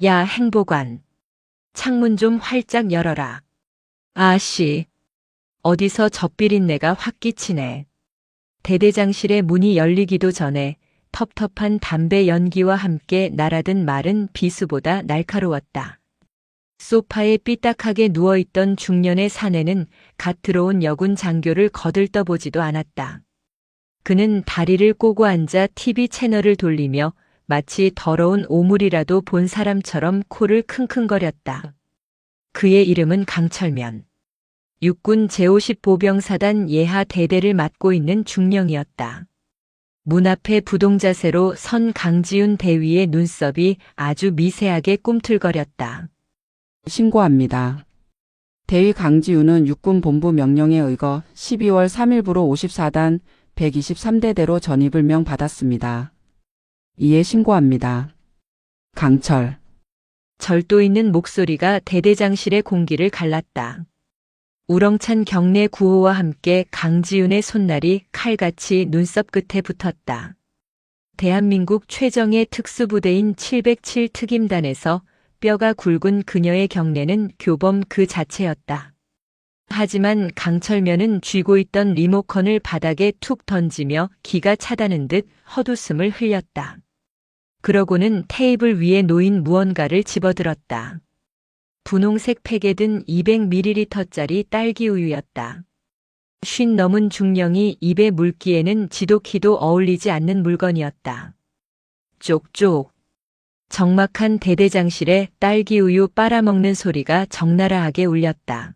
야, 행보관. 창문 좀 활짝 열어라. 아씨. 어디서 젖비린내가 확 끼치네. 대대장실의 문이 열리기도 전에 텁텁한 담배 연기와 함께 날아든 마른 비수보다 날카로웠다. 소파에 삐딱하게 누워있던 중년의 사내는 갓 들어온 여군 장교를 거들떠보지도 않았다. 그는 다리를 꼬고 앉아 TV 채널을 돌리며 마치 더러운 오물이라도 본 사람처럼 코를 킁킁거렸다. 그의 이름은 강철면. 육군 제50 보병사단 예하 대대를 맡고 있는 중령이었다. 문 앞에 부동자세로 선 강지윤 대위의 눈썹이 아주 미세하게 꿈틀거렸다. 신고합니다. 대위 강지우는 육군본부 명령에 의거 12월 3일부로 54단 123대대로 전입을 명받았습니다. 이에 신고합니다. 강철. 절도 있는 목소리가 대대장실의 공기를 갈랐다. 우렁찬 경내 구호와 함께 강지윤의 손날이 칼같이 눈썹 끝에 붙었다. 대한민국 최정예 특수부대인 707 특임단에서 뼈가 굵은 그녀의 경례는 교범 그 자체였다. 하지만 강철면은 쥐고 있던 리모컨을 바닥에 툭 던지며 기가 차다는 듯 헛웃음을 흘렸다. 그러고는 테이블 위에 놓인 무언가를 집어들었다. 분홍색 팩에 든 200ml짜리 딸기 우유였다. 50 넘은 중령이 입에 물기에는 지독히도 어울리지 않는 물건이었다. 쪽쪽. 적막한 대대장실에 딸기 우유 빨아먹는 소리가 적나라하게 울렸다.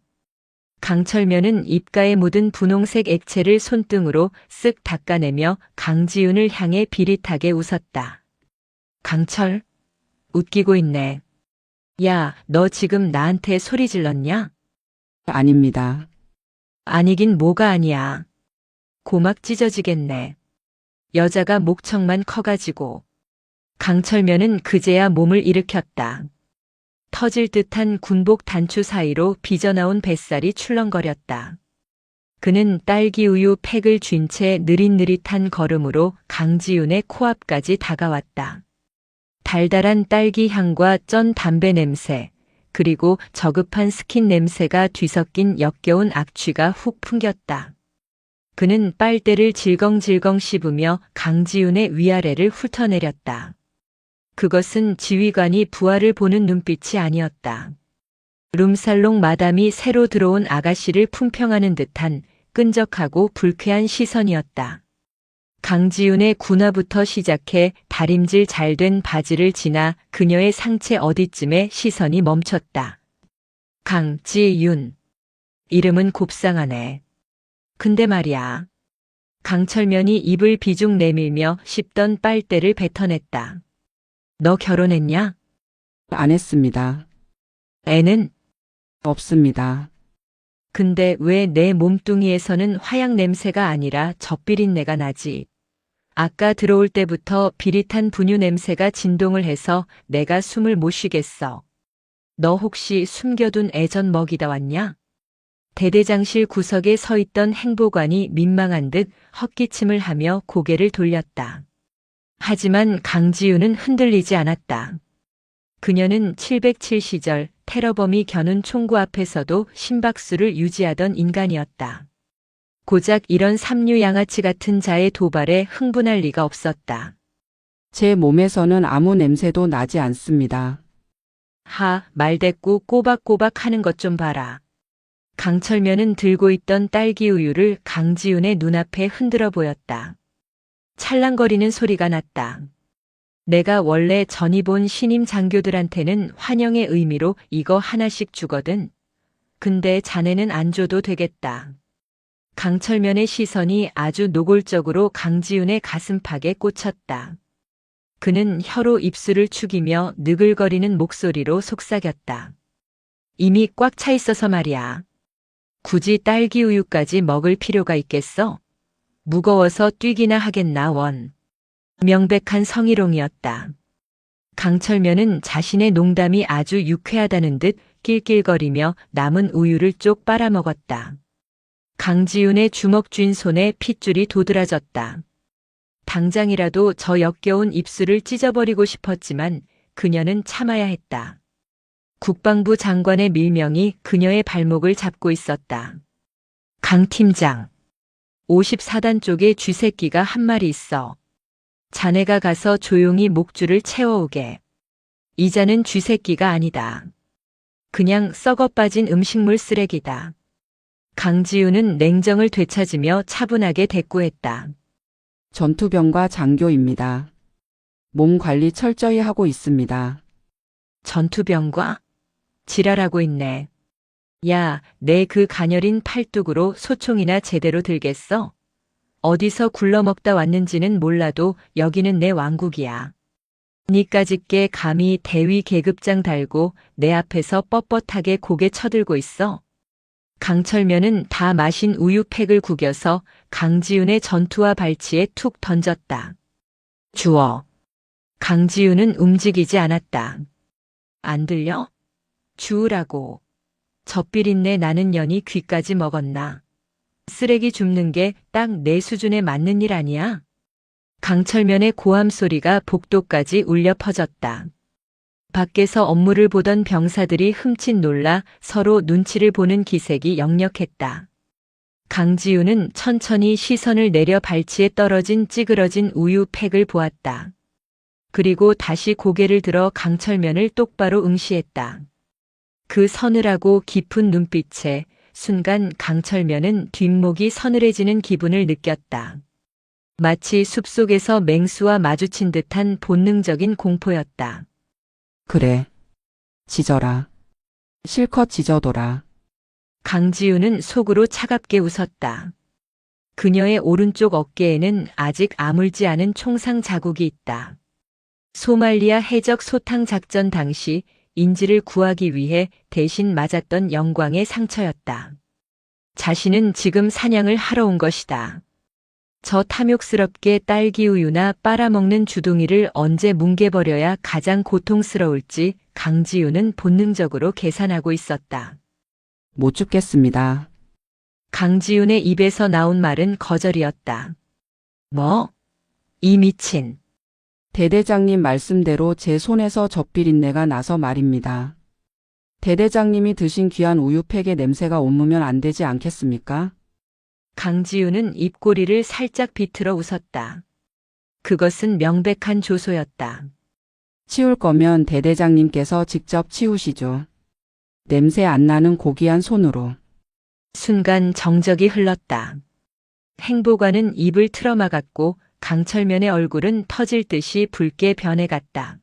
강철면은 입가에 묻은 분홍색 액체를 손등으로 쓱 닦아내며 강지윤을 향해 비릿하게 웃었다. 강철? 웃기고 있네. 야, 너 지금 나한테 소리 질렀냐? 아닙니다. 아니긴 뭐가 아니야. 고막 찢어지겠네. 여자가 목청만 커가지고. 강철면은 그제야 몸을 일으켰다. 터질 듯한 군복 단추 사이로 빚어나온 뱃살이 출렁거렸다. 그는 딸기 우유 팩을 쥔 채 느릿느릿한 걸음으로 강지윤의 코앞까지 다가왔다. 달달한 딸기 향과 쩐 담배 냄새, 그리고 저급한 스킨 냄새가 뒤섞인 역겨운 악취가 훅 풍겼다. 그는 빨대를 질겅질겅 씹으며 강지윤의 위아래를 훑어내렸다. 그것은 지휘관이 부하를 보는 눈빛이 아니었다. 룸살롱 마담이 새로 들어온 아가씨를 품평하는 듯한 끈적하고 불쾌한 시선이었다. 강지윤의 군화부터 시작해 다림질 잘된 바지를 지나 그녀의 상체 어디쯤에 시선이 멈췄다. 강지윤. 이름은 곱상하네. 근데 말이야. 강철면이 입을 비중 내밀며 씹던 빨대를 뱉어냈다. 너 결혼했냐? 안 했습니다. 애는? 없습니다. 근데 왜 내 몸뚱이에서는 화약 냄새가 아니라 젖비린내가 나지? 아까 들어올 때부터 비릿한 분유 냄새가 진동을 해서 내가 숨을 못 쉬겠어. 너 혹시 숨겨둔 애전 먹이다 왔냐? 대대장실 구석에 서 있던 행보관이 민망한 듯 헛기침을 하며 고개를 돌렸다. 하지만 강지윤은 흔들리지 않았다. 그녀는 707 시절 테러범이 겨눈 총구 앞에서도 심박수를 유지하던 인간이었다. 고작 이런 삼류 양아치 같은 자의 도발에 흥분할 리가 없었다. 제 몸에서는 아무 냄새도 나지 않습니다. 말대꾸 꼬박꼬박 하는 것 좀 봐라. 강철면은 들고 있던 딸기 우유를 강지윤의 눈앞에 흔들어 보였다. 찰랑거리는 소리가 났다. 내가 원래 전입 온 신임 장교들한테는 환영의 의미로 이거 하나씩 주거든. 근데 자네는 안 줘도 되겠다. 강철면의 시선이 아주 노골적으로 강지윤의 가슴팍에 꽂혔다. 그는 혀로 입술을 축이며 느글거리는 목소리로 속삭였다. 이미 꽉 차 있어서 말이야. 굳이 딸기 우유까지 먹을 필요가 있겠어? 무거워서 뛰기나 하겠나 원. 명백한 성희롱이었다. 강철면은 자신의 농담이 아주 유쾌하다는 듯 낄낄거리며 남은 우유를 쪽 빨아먹었다. 강지윤의 주먹 쥔 손에 핏줄이 도드라졌다. 당장이라도 저 역겨운 입술을 찢어버리고 싶었지만 그녀는 참아야 했다. 국방부 장관의 밀명이 그녀의 발목을 잡고 있었다. 강 팀장. 54단 쪽에 쥐새끼가 한 마리 있어. 자네가 가서 조용히 목줄을 채워오게. 이자는 쥐새끼가 아니다. 그냥 썩어 빠진 음식물 쓰레기다. 강지우는 냉정을 되찾으며 차분하게 대꾸했다. 전투병과 장교입니다. 몸 관리 철저히 하고 있습니다. 전투병과? 지랄하고 있네. 야, 내 그 가녀린 팔뚝으로 소총이나 제대로 들겠어? 어디서 굴러먹다 왔는지는 몰라도 여기는 내 왕국이야. 니까짓게 감히 대위 계급장 달고 내 앞에서 뻣뻣하게 고개 쳐들고 있어. 강철면은 다 마신 우유팩을 구겨서 강지훈의 전투화 발치에 툭 던졌다. 주워. 강지훈은 움직이지 않았다. 안 들려? 주우라고. 젖비린내 나는 년이 귀까지 먹었나. 쓰레기 줍는 게 딱 내 수준에 맞는 일 아니야? 강철면의 고함 소리가 복도까지 울려 퍼졌다. 밖에서 업무를 보던 병사들이 흠칫 놀라 서로 눈치를 보는 기색이 역력했다. 강지우는 천천히 시선을 내려 발치에 떨어진 찌그러진 우유팩을 보았다. 그리고 다시 고개를 들어 강철면을 똑바로 응시했다. 그 서늘하고 깊은 눈빛에 순간 강철면은 뒷목이 서늘해지는 기분을 느꼈다. 마치 숲속에서 맹수와 마주친 듯한 본능적인 공포였다. 그래. 짖어라. 실컷 짖어둬라. 강지우는 속으로 차갑게 웃었다. 그녀의 오른쪽 어깨에는 아직 아물지 않은 총상 자국이 있다. 소말리아 해적 소탕 작전 당시 인지를 구하기 위해 대신 맞았던 영광의 상처였다. 자신은 지금 사냥을 하러 온 것이다. 저 탐욕스럽게 딸기 우유나 빨아먹는 주둥이를 언제 뭉개버려야 가장 고통스러울지 강지우는 본능적으로 계산하고 있었다. 못 죽겠습니다. 강지훈의 입에서 나온 말은 거절이었다. 뭐? 이 미친. 대대장님 말씀대로 제 손에서 젖비린내가 나서 말입니다. 대대장님이 드신 귀한 우유팩의 냄새가 옮으면 안 되지 않겠습니까? 강지훈은 입꼬리를 살짝 비틀어 웃었다. 그것은 명백한 조소였다. 치울 거면 대대장님께서 직접 치우시죠. 냄새 안 나는 고귀한 손으로. 순간 정적이 흘렀다. 행보관은 입을 틀어막았고 강철면의 얼굴은 터질 듯이 붉게 변해갔다.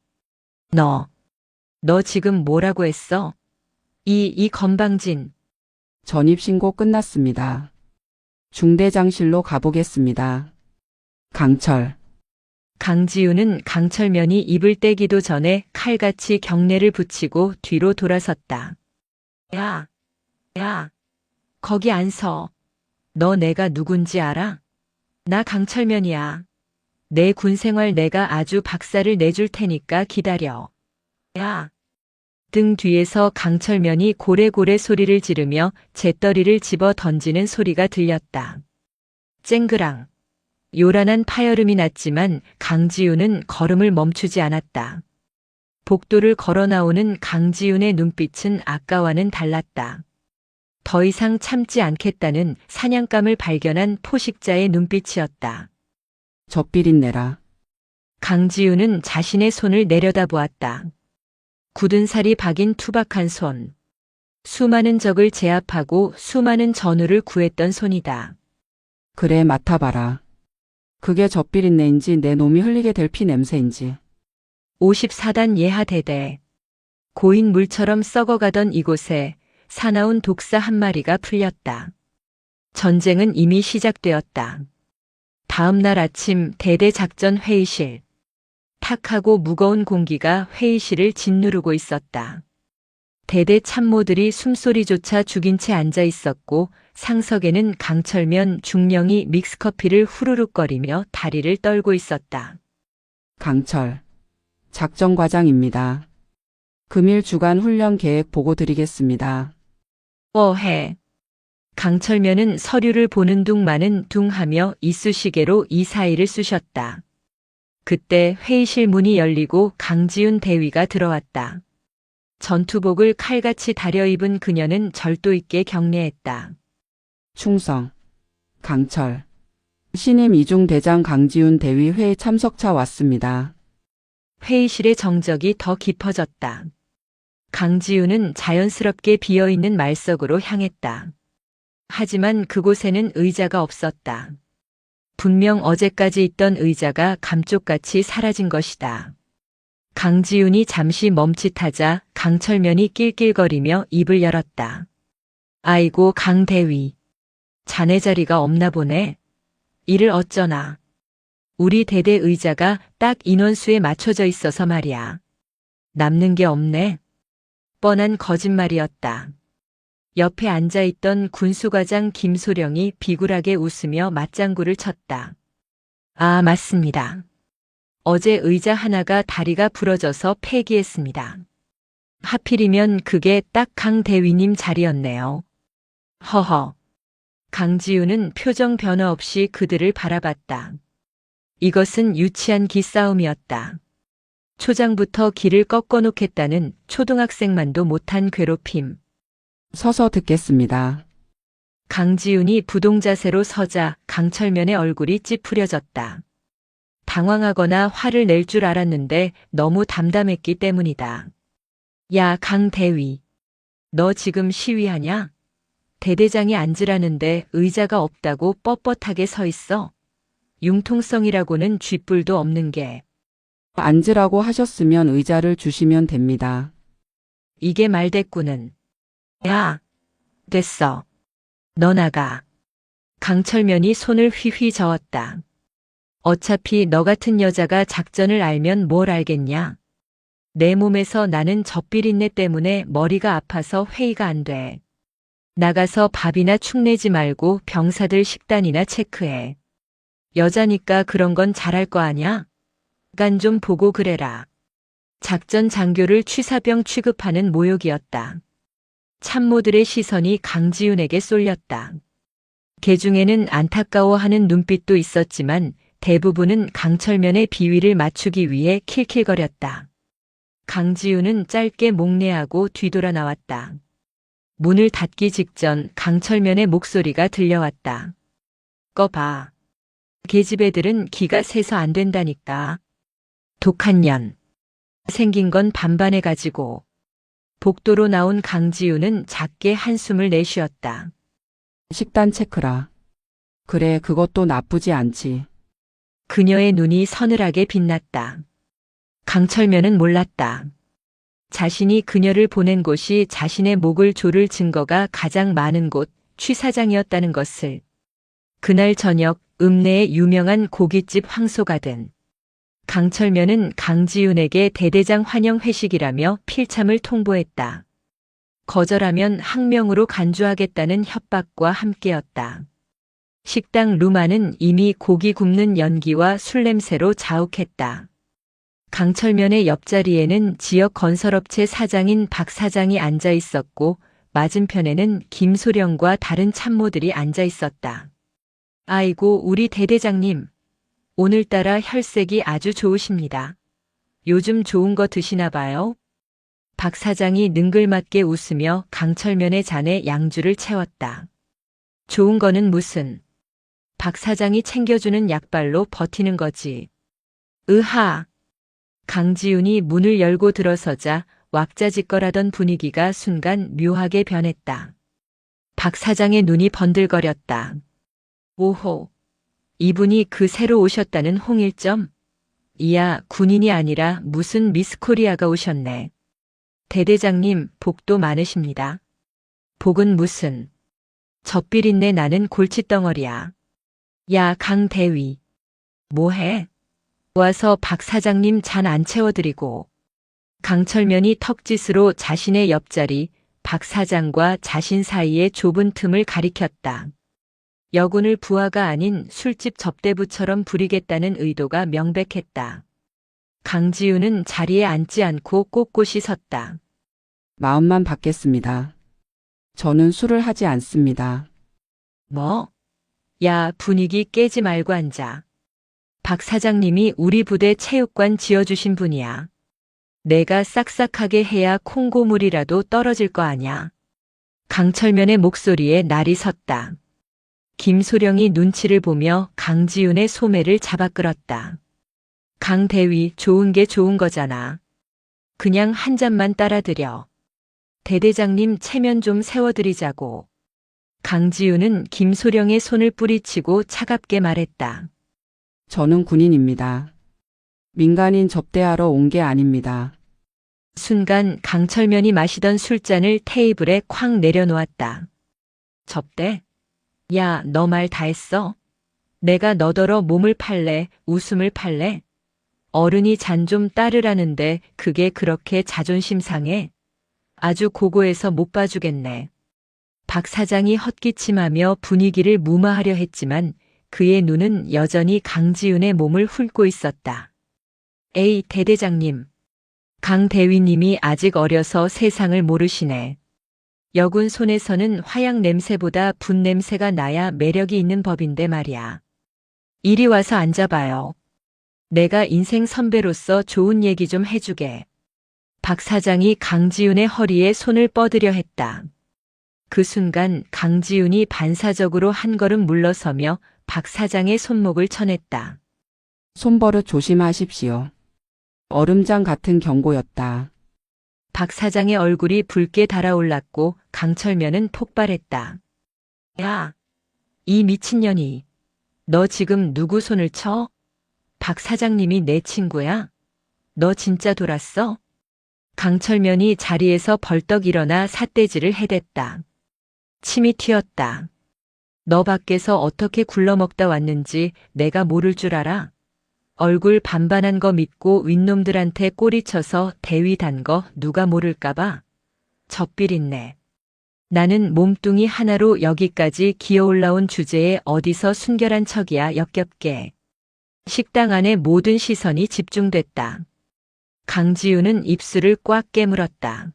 너 지금 뭐라고 했어? 이 건방진. 전입신고 끝났습니다. 중대장실로 가보겠습니다. 강철. 강지우는 강철면이 입을 떼기도 전에 칼같이 경례를 붙이고 뒤로 돌아섰다. 야, 거기 안 서. 너 내가 누군지 알아? 나 강철면이야. 내 군생활 내가 아주 박살을 내줄 테니까 기다려. 야. 등 뒤에서 강철면이 고래고래 소리를 지르며 재떨이를 집어 던지는 소리가 들렸다. 쨍그랑. 요란한 파열음이 났지만 강지훈은 걸음을 멈추지 않았다. 복도를 걸어 나오는 강지훈의 눈빛은 아까와는 달랐다. 더 이상 참지 않겠다는 사냥감을 발견한 포식자의 눈빛이었다. 젖비린내라. 강지훈은 자신의 손을 내려다보았다. 굳은 살이 박인 투박한 손. 수많은 적을 제압하고 수많은 전우를 구했던 손이다. 그래 맡아봐라. 그게 젖비린내인지 내 놈이 흘리게 될 피 냄새인지. 54단 예하 대대. 고인 물처럼 썩어가던 이곳에 사나운 독사 한 마리가 풀렸다. 전쟁은 이미 시작되었다. 다음 날 아침 대대 작전 회의실. 탁하고 무거운 공기가 회의실을 짓누르고 있었다. 대대 참모들이 숨소리조차 죽인 채 앉아 있었고 상석에는 강철면 중령이 믹스커피를 후루룩거리며 다리를 떨고 있었다. 강철. 작전과장입니다. 금일 주간 훈련 계획 보고 드리겠습니다. 해. 강철면은 서류를 보는 둥 마는 둥 하며 이쑤시개로 이 사이를 쑤셨다. 그때 회의실 문이 열리고 강지훈 대위가 들어왔다. 전투복을 칼같이 다려입은 그녀는 절도 있게 경례했다. 충성, 강철. 신임 이중 대장 강지훈 대위 회의 참석차 왔습니다. 회의실의 정적이 더 깊어졌다. 강지훈은 자연스럽게 비어있는 말석으로 향했다. 하지만 그곳에는 의자가 없었다. 분명 어제까지 있던 의자가 감쪽같이 사라진 것이다. 강지훈이 잠시 멈칫하자 강철면이 낄낄거리며 입을 열었다. 아이고 강대위. 자네 자리가 없나 보네. 이를 어쩌나. 우리 대대 의자가 딱 인원수에 맞춰져 있어서 말이야. 남는 게 없네. 뻔한 거짓말이었다. 옆에 앉아있던 군수과장 김소령이 비굴하게 웃으며 맞장구를 쳤다. 아, 맞습니다. 어제 의자 하나가 다리가 부러져서 폐기했습니다. 하필이면 그게 딱 강 대위님 자리였네요. 허허. 강지훈은 표정 변화 없이 그들을 바라봤다. 이것은 유치한 기싸움이었다. 초장부터 길을 꺾어놓겠다는 초등학생만도 못한 괴롭힘. 서서 듣겠습니다. 강지훈이 부동자세로 서자 강철면의 얼굴이 찌푸려졌다. 당황하거나 화를 낼 줄 알았는데 너무 담담했기 때문이다. 야, 강대위. 너 지금 시위하냐? 대대장이 앉으라는데 의자가 없다고 뻣뻣하게 서 있어. 융통성이라고는 쥐뿔도 없는 게. 앉으라고 하셨으면 의자를 주시면 됩니다. 이게 말대꾸는. 야, 됐어. 너 나가. 강철면이 손을 휘휘 저었다. 어차피 너 같은 여자가 작전을 알면 뭘 알겠냐. 내 몸에서 나는 젖비린내 때문에 머리가 아파서 회의가 안 돼. 나가서 밥이나 축 내지 말고 병사들 식단이나 체크해. 여자니까 그런 건 잘할 거 아냐? 간 좀 보고 그래라. 작전 장교를 취사병 취급하는 모욕이었다. 참모들의 시선이 강지훈에게 쏠렸다. 개 중에는 안타까워하는 눈빛도 있었지만 대부분은 강철면의 비위를 맞추기 위해 킬킬거렸다. 강지훈은 짧게 목례하고 뒤돌아 나왔다. 문을 닫기 직전 강철면의 목소리가 들려왔다. 꺼 봐. 계집애들은 기가 세서 안 된다니까. 독한 년. 생긴 건 반반해가지고. 복도로 나온 강지훈은 작게 한숨을 내쉬었다. 식단 체크라. 그래, 그것도 나쁘지 않지. 그녀의 눈이 서늘하게 빛났다. 강철면은 몰랐다. 자신이 그녀를 보낸 곳이 자신의 목을 조를 증거가 가장 많은 곳 취사장이었다는 것을. 그날 저녁 읍내의 유명한 고깃집 황소가든. 강철면은 강지훈에게 대대장 환영 회식이라며 필참을 통보했다. 거절하면 항명으로 간주하겠다는 협박과 함께였다. 식당 루마는 이미 고기 굽는 연기와 술 냄새로 자욱했다. 강철면의 옆자리에는 지역 건설업체 사장인 박 사장이 앉아 있었고 맞은편에는 김소령과 다른 참모들이 앉아 있었다. 아이고, 우리 대대장님. 오늘따라 혈색이 아주 좋으십니다. 요즘 좋은 거 드시나 봐요? 박 사장이 능글맞게 웃으며 강철면의 잔에 양주를 채웠다. 좋은 거는 무슨. 박 사장이 챙겨주는 약발로 버티는 거지. 으하. 강지훈이 문을 열고 들어서자 왁자지껄하던 분위기가 순간 묘하게 변했다. 박 사장의 눈이 번들거렸다. 오호. 이분이 그 새로 오셨다는 홍일점? 이야, 군인이 아니라 무슨 미스코리아가 오셨네. 대대장님, 복도 많으십니다. 복은 무슨. 젖비린내 나는 골칫덩어리야. 야, 강대위. 뭐해? 와서 박 사장님 잔 안 채워드리고. 강철면이 턱짓으로 자신의 옆자리 박 사장과 자신 사이의 좁은 틈을 가리켰다. 여군을 부하가 아닌 술집 접대부처럼 부리겠다는 의도가 명백했다. 강지훈은 자리에 앉지 않고 꼿꼿이 섰다. 마음만 받겠습니다. 저는 술을 하지 않습니다. 뭐? 야, 분위기 깨지 말고 앉아. 박 사장님이 우리 부대 체육관 지어주신 분이야. 내가 싹싹하게 해야 콩고물이라도 떨어질 거 아냐. 강철면의 목소리에 날이 섰다. 김소령이 눈치를 보며 강지윤의 소매를 잡아 끌었다. 강 대위, 좋은 게 좋은 거잖아. 그냥 한 잔만 따라드려. 대대장님 체면 좀 세워드리자고. 강지윤은 김소령의 손을 뿌리치고 차갑게 말했다. 저는 군인입니다. 민간인 접대하러 온 게 아닙니다. 순간 강철면이 마시던 술잔을 테이블에 쾅 내려놓았다. 접대? 야, 너 말 다 했어? 내가 너더러 몸을 팔래, 웃음을 팔래? 어른이 잔 좀 따르라는데 그게 그렇게 자존심 상해? 아주 고고해서 못 봐주겠네. 박 사장이 헛기침하며 분위기를 무마하려 했지만 그의 눈은 여전히 강지윤의 몸을 훑고 있었다. 에이, 대대장님. 강 대위님이 아직 어려서 세상을 모르시네. 여군 손에서는 화약 냄새보다 분 냄새가 나야 매력이 있는 법인데 말이야. 이리 와서 앉아봐요. 내가 인생 선배로서 좋은 얘기 좀 해주게. 박 사장이 강지윤의 허리에 손을 뻗으려 했다. 그 순간 강지윤이 반사적으로 한 걸음 물러서며 박 사장의 손목을 쳐냈다. 손버릇 조심하십시오. 얼음장 같은 경고였다. 박 사장의 얼굴이 붉게 달아올랐고 강철면은 폭발했다. 야, 이 미친년이. 너 지금 누구 손을 쳐? 박 사장님이 내 친구야? 너 진짜 돌았어? 강철면이 자리에서 벌떡 일어나 삿대질을 해댔다. 침이 튀었다. 너 밖에서 어떻게 굴러먹다 왔는지 내가 모를 줄 알아? 얼굴 반반한 거 믿고 윗놈들한테 꼬리쳐서 대위 단 거 누가 모를까봐? 젖비린내. 나는 몸뚱이 하나로 여기까지 기어올라온 주제에 어디서 순결한 척이야 역겹게. 식당 안에 모든 시선이 집중됐다. 강지윤은 입술을 꽉 깨물었다.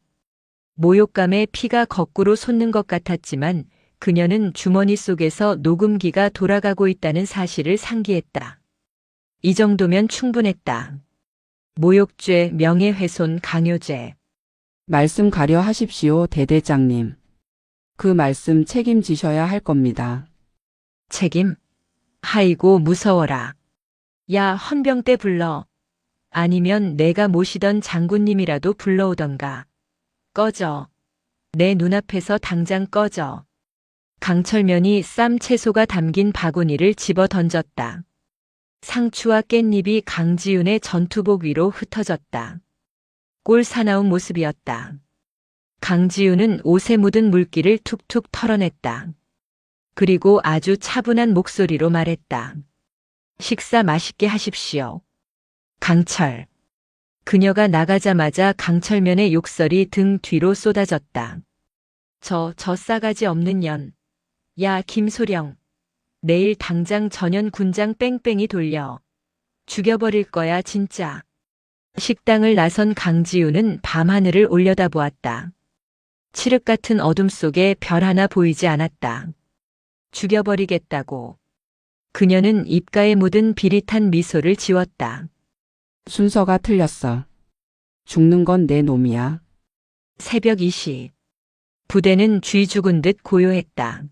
모욕감에 피가 거꾸로 솟는 것 같았지만 그녀는 주머니 속에서 녹음기가 돌아가고 있다는 사실을 상기했다. 이 정도면 충분했다. 모욕죄, 명예훼손, 강요죄. 말씀 가려 하십시오, 대대장님. 그 말씀 책임지셔야 할 겁니다. 책임? 아이고 무서워라. 야, 헌병대 불러. 아니면 내가 모시던 장군님이라도 불러오던가. 꺼져. 내 눈앞에서 당장 꺼져. 강철면이 쌈 채소가 담긴 바구니를 집어 던졌다. 상추와 깻잎이 강지윤의 전투복 위로 흩어졌다. 꼴 사나운 모습이었다. 강지윤은 옷에 묻은 물기를 툭툭 털어냈다. 그리고 아주 차분한 목소리로 말했다. 식사 맛있게 하십시오. 강철. 그녀가 나가자마자 강철면의 욕설이 등 뒤로 쏟아졌다. 저 싸가지 없는 년. 야, 김소령. 내일 당장 전현 군장 뺑뺑이 돌려. 죽여버릴 거야, 진짜. 식당을 나선 강지윤은 밤하늘을 올려다보았다. 칠흑 같은 어둠 속에 별 하나 보이지 않았다. 죽여버리겠다고. 그녀는 입가에 묻은 비릿한 미소를 지웠다. 순서가 틀렸어. 죽는 건 내 놈이야. 새벽 2시. 부대는 쥐 죽은 듯 고요했다.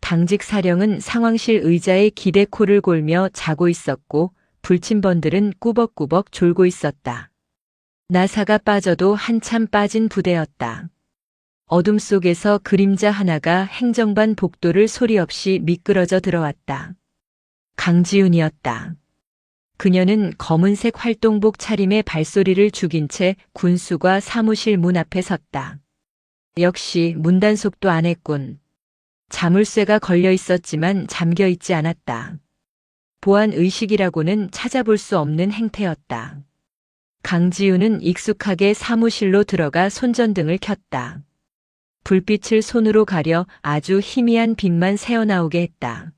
당직 사령은 상황실 의자에 기대코를 골며 자고 있었고 불침번들은 꾸벅꾸벅 졸고 있었다. 나사가 빠져도 한참 빠진 부대였다. 어둠 속에서 그림자 하나가 행정반 복도를 소리 없이 미끄러져 들어왔다. 강지윤이었다. 그녀는 검은색 활동복 차림에 발소리를 죽인 채 군수과 사무실 문 앞에 섰다. 역시 문단속도 안 했군. 자물쇠가 걸려 있었지만 잠겨 있지 않았다. 보안 의식이라고는 찾아볼 수 없는 행태였다. 강지윤은 익숙하게 사무실로 들어가 손전등을 켰다. 불빛을 손으로 가려 아주 희미한 빛만 새어나오게 했다.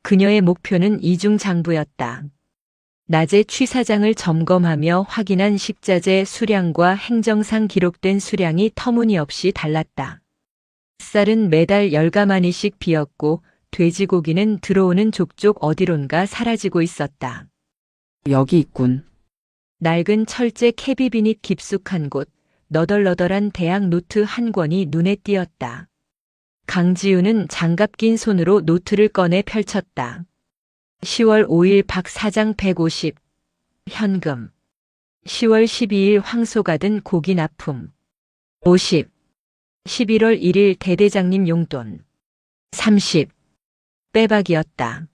그녀의 목표는 이중장부였다. 낮에 취사장을 점검하며 확인한 식자재 수량과 행정상 기록된 수량이 터무니없이 달랐다. 쌀은 매달 열가마니씩 비었고 돼지고기는 들어오는 족족 어디론가 사라지고 있었다. 여기 있군. 낡은 철제 캐비빗 깊숙한 곳, 너덜너덜한 대학 노트 한 권이 눈에 띄었다. 강지우는 장갑 낀 손으로 노트를 꺼내 펼쳤다. 10월 5일 박 사장 150. 현금. 10월 12일 황소가 든 고기 납품. 50. 11월 1일 대대장님 용돈. 30. 빼박이었다.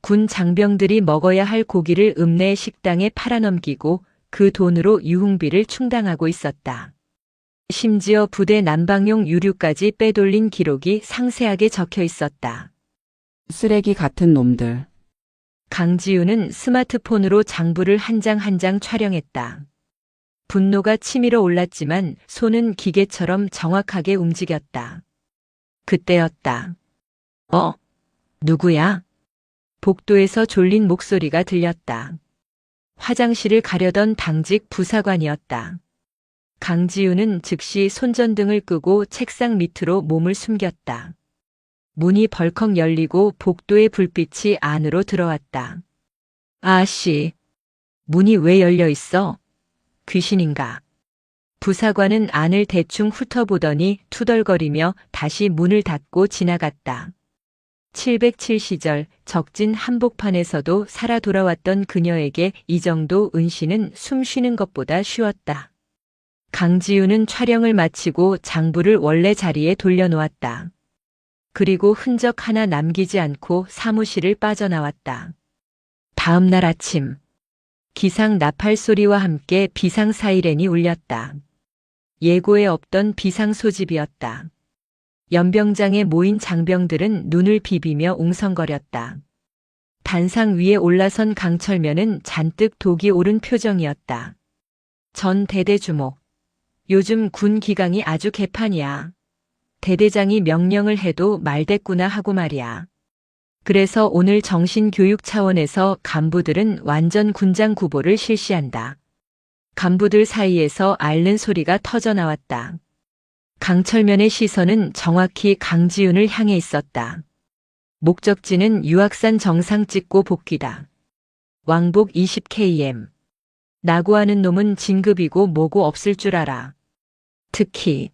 군 장병들이 먹어야 할 고기를 읍내 식당에 팔아넘기고 그 돈으로 유흥비를 충당하고 있었다. 심지어 부대 난방용 유류까지 빼돌린 기록이 상세하게 적혀 있었다. 쓰레기 같은 놈들. 강지우는 스마트폰으로 장부를 한 장 한 장 촬영했다. 분노가 치밀어 올랐지만 손은 기계처럼 정확하게 움직였다. 그때였다. 누구야? 복도에서 졸린 목소리가 들렸다. 화장실을 가려던 당직 부사관이었다. 강지우는 즉시 손전등을 끄고 책상 밑으로 몸을 숨겼다. 문이 벌컥 열리고 복도의 불빛이 안으로 들어왔다. 아씨, 문이 왜 열려 있어? 귀신인가? 부사관은 안을 대충 훑어보더니 투덜거리며 다시 문을 닫고 지나갔다. 707 시절 적진 한복판에서도 살아 돌아왔던 그녀에게 이 정도 은신은 숨 쉬는 것보다 쉬웠다. 강지우는 촬영을 마치고 장부를 원래 자리에 돌려놓았다. 그리고 흔적 하나 남기지 않고 사무실을 빠져나왔다. 다음 날 아침, 기상 나팔 소리와 함께 비상 사이렌이 울렸다. 예고에 없던 비상 소집이었다. 연병장에 모인 장병들은 눈을 비비며 웅성거렸다. 단상 위에 올라선 강철면은 잔뜩 독이 오른 표정이었다. 전 대대주목. 요즘 군 기강이 아주 개판이야. 대대장이 명령을 해도 말됐구나 하고 말이야. 그래서 오늘 정신교육 차원에서 간부들은 완전 군장 구보를 실시한다. 간부들 사이에서 앓는 소리가 터져나왔다. 강철면의 시선은 정확히 강지훈을 향해 있었다. 목적지는 유악산 정상 찍고 복귀다. 왕복 20km. 나고하는 놈은 진급이고 뭐고 없을 줄 알아. 특히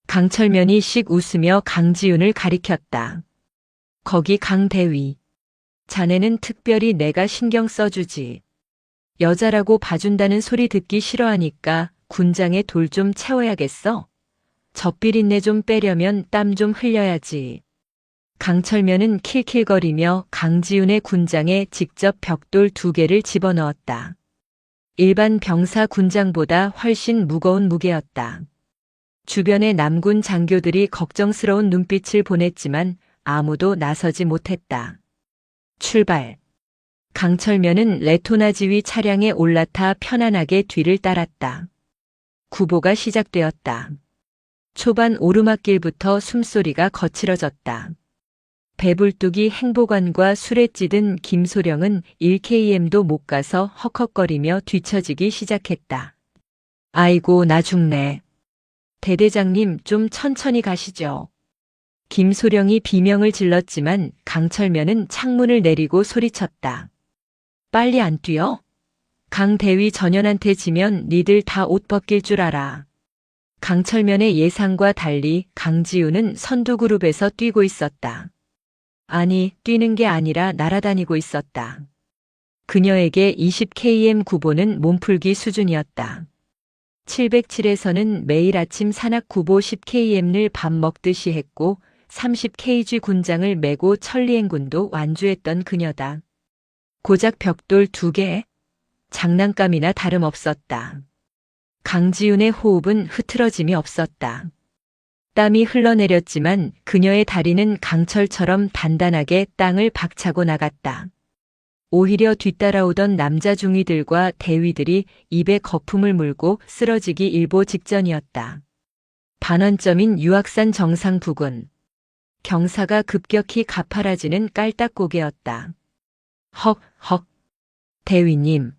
강철면이 씩 웃으며 강지훈을 가리켰다. 거기 강대위. 자네는 특별히 내가 신경 써주지. 여자라고 봐준다는 소리 듣기 싫어하니까 군장에 돌 좀 채워야겠어. 젖비린내 좀 빼려면 땀 좀 흘려야지. 강철면은 킬킬거리며 강지훈의 군장에 직접 벽돌 2개를 집어넣었다. 일반 병사 군장보다 훨씬 무거운 무게였다. 주변의 남군 장교들이 걱정스러운 눈빛을 보냈지만 아무도 나서지 못했다. 출발. 강철면은 레토나 지휘 차량에 올라타 편안하게 뒤를 따랐다. 구보가 시작되었다. 초반 오르막길부터 숨소리가 거칠어졌다. 배불뚝이 행보관과 술에 찌든 김소령은 1km도 못 가서 헉헉거리며 뒤처지기 시작했다. 아이고 나 죽네. 대대장님 좀 천천히 가시죠. 김소령이 비명을 질렀지만 강철면은 창문을 내리고 소리쳤다. 빨리 안 뛰어? 강대위 전연한테 지면 니들 다 옷 벗길 줄 알아. 강철면의 예상과 달리 강지우는 선두그룹에서 뛰고 있었다. 아니, 뛰는 게 아니라 날아다니고 있었다. 그녀에게 20km 구보는 몸풀기 수준이었다. 707에서는 매일 아침 산악 구보 10km를 밥 먹듯이 했고 30kg 군장을 메고 천리행군도 완주했던 그녀다. 고작 벽돌 2개? 장난감이나 다름없었다. 강지훈의 호흡은 흐트러짐이 없었다. 땀이 흘러내렸지만 그녀의 다리는 강철처럼 단단하게 땅을 박차고 나갔다. 오히려 뒤따라오던 남자 중위들과 대위들이 입에 거품을 물고 쓰러지기 일보 직전이었다. 반환점인 유악산 정상 부근. 경사가 급격히 가파라지는 깔딱고개였다. 헉. 대위님.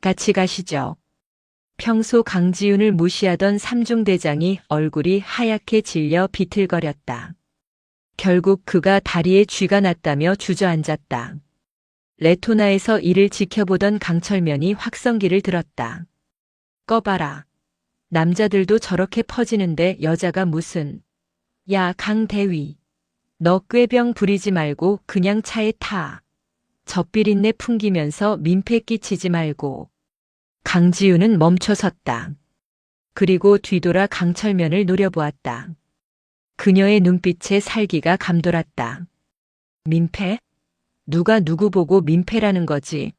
같이 가시죠. 평소 강지훈을 무시하던 삼중대장이 얼굴이 하얗게 질려 비틀거렸다. 결국 그가 다리에 쥐가 났다며 주저앉았다. 레토나에서 이를 지켜보던 강철면이 확성기를 들었다. 꺼봐라. 남자들도 저렇게 퍼지는데 여자가 무슨. 야, 강대위. 너 꾀병 부리지 말고 그냥 차에 타. 젖비린내 풍기면서 민폐 끼치지 말고. 강지우는 멈춰섰다. 그리고 뒤돌아 강철면을 노려보았다. 그녀의 눈빛에 살기가 감돌았다. 민폐? 누가 누구 보고 민폐라는 거지?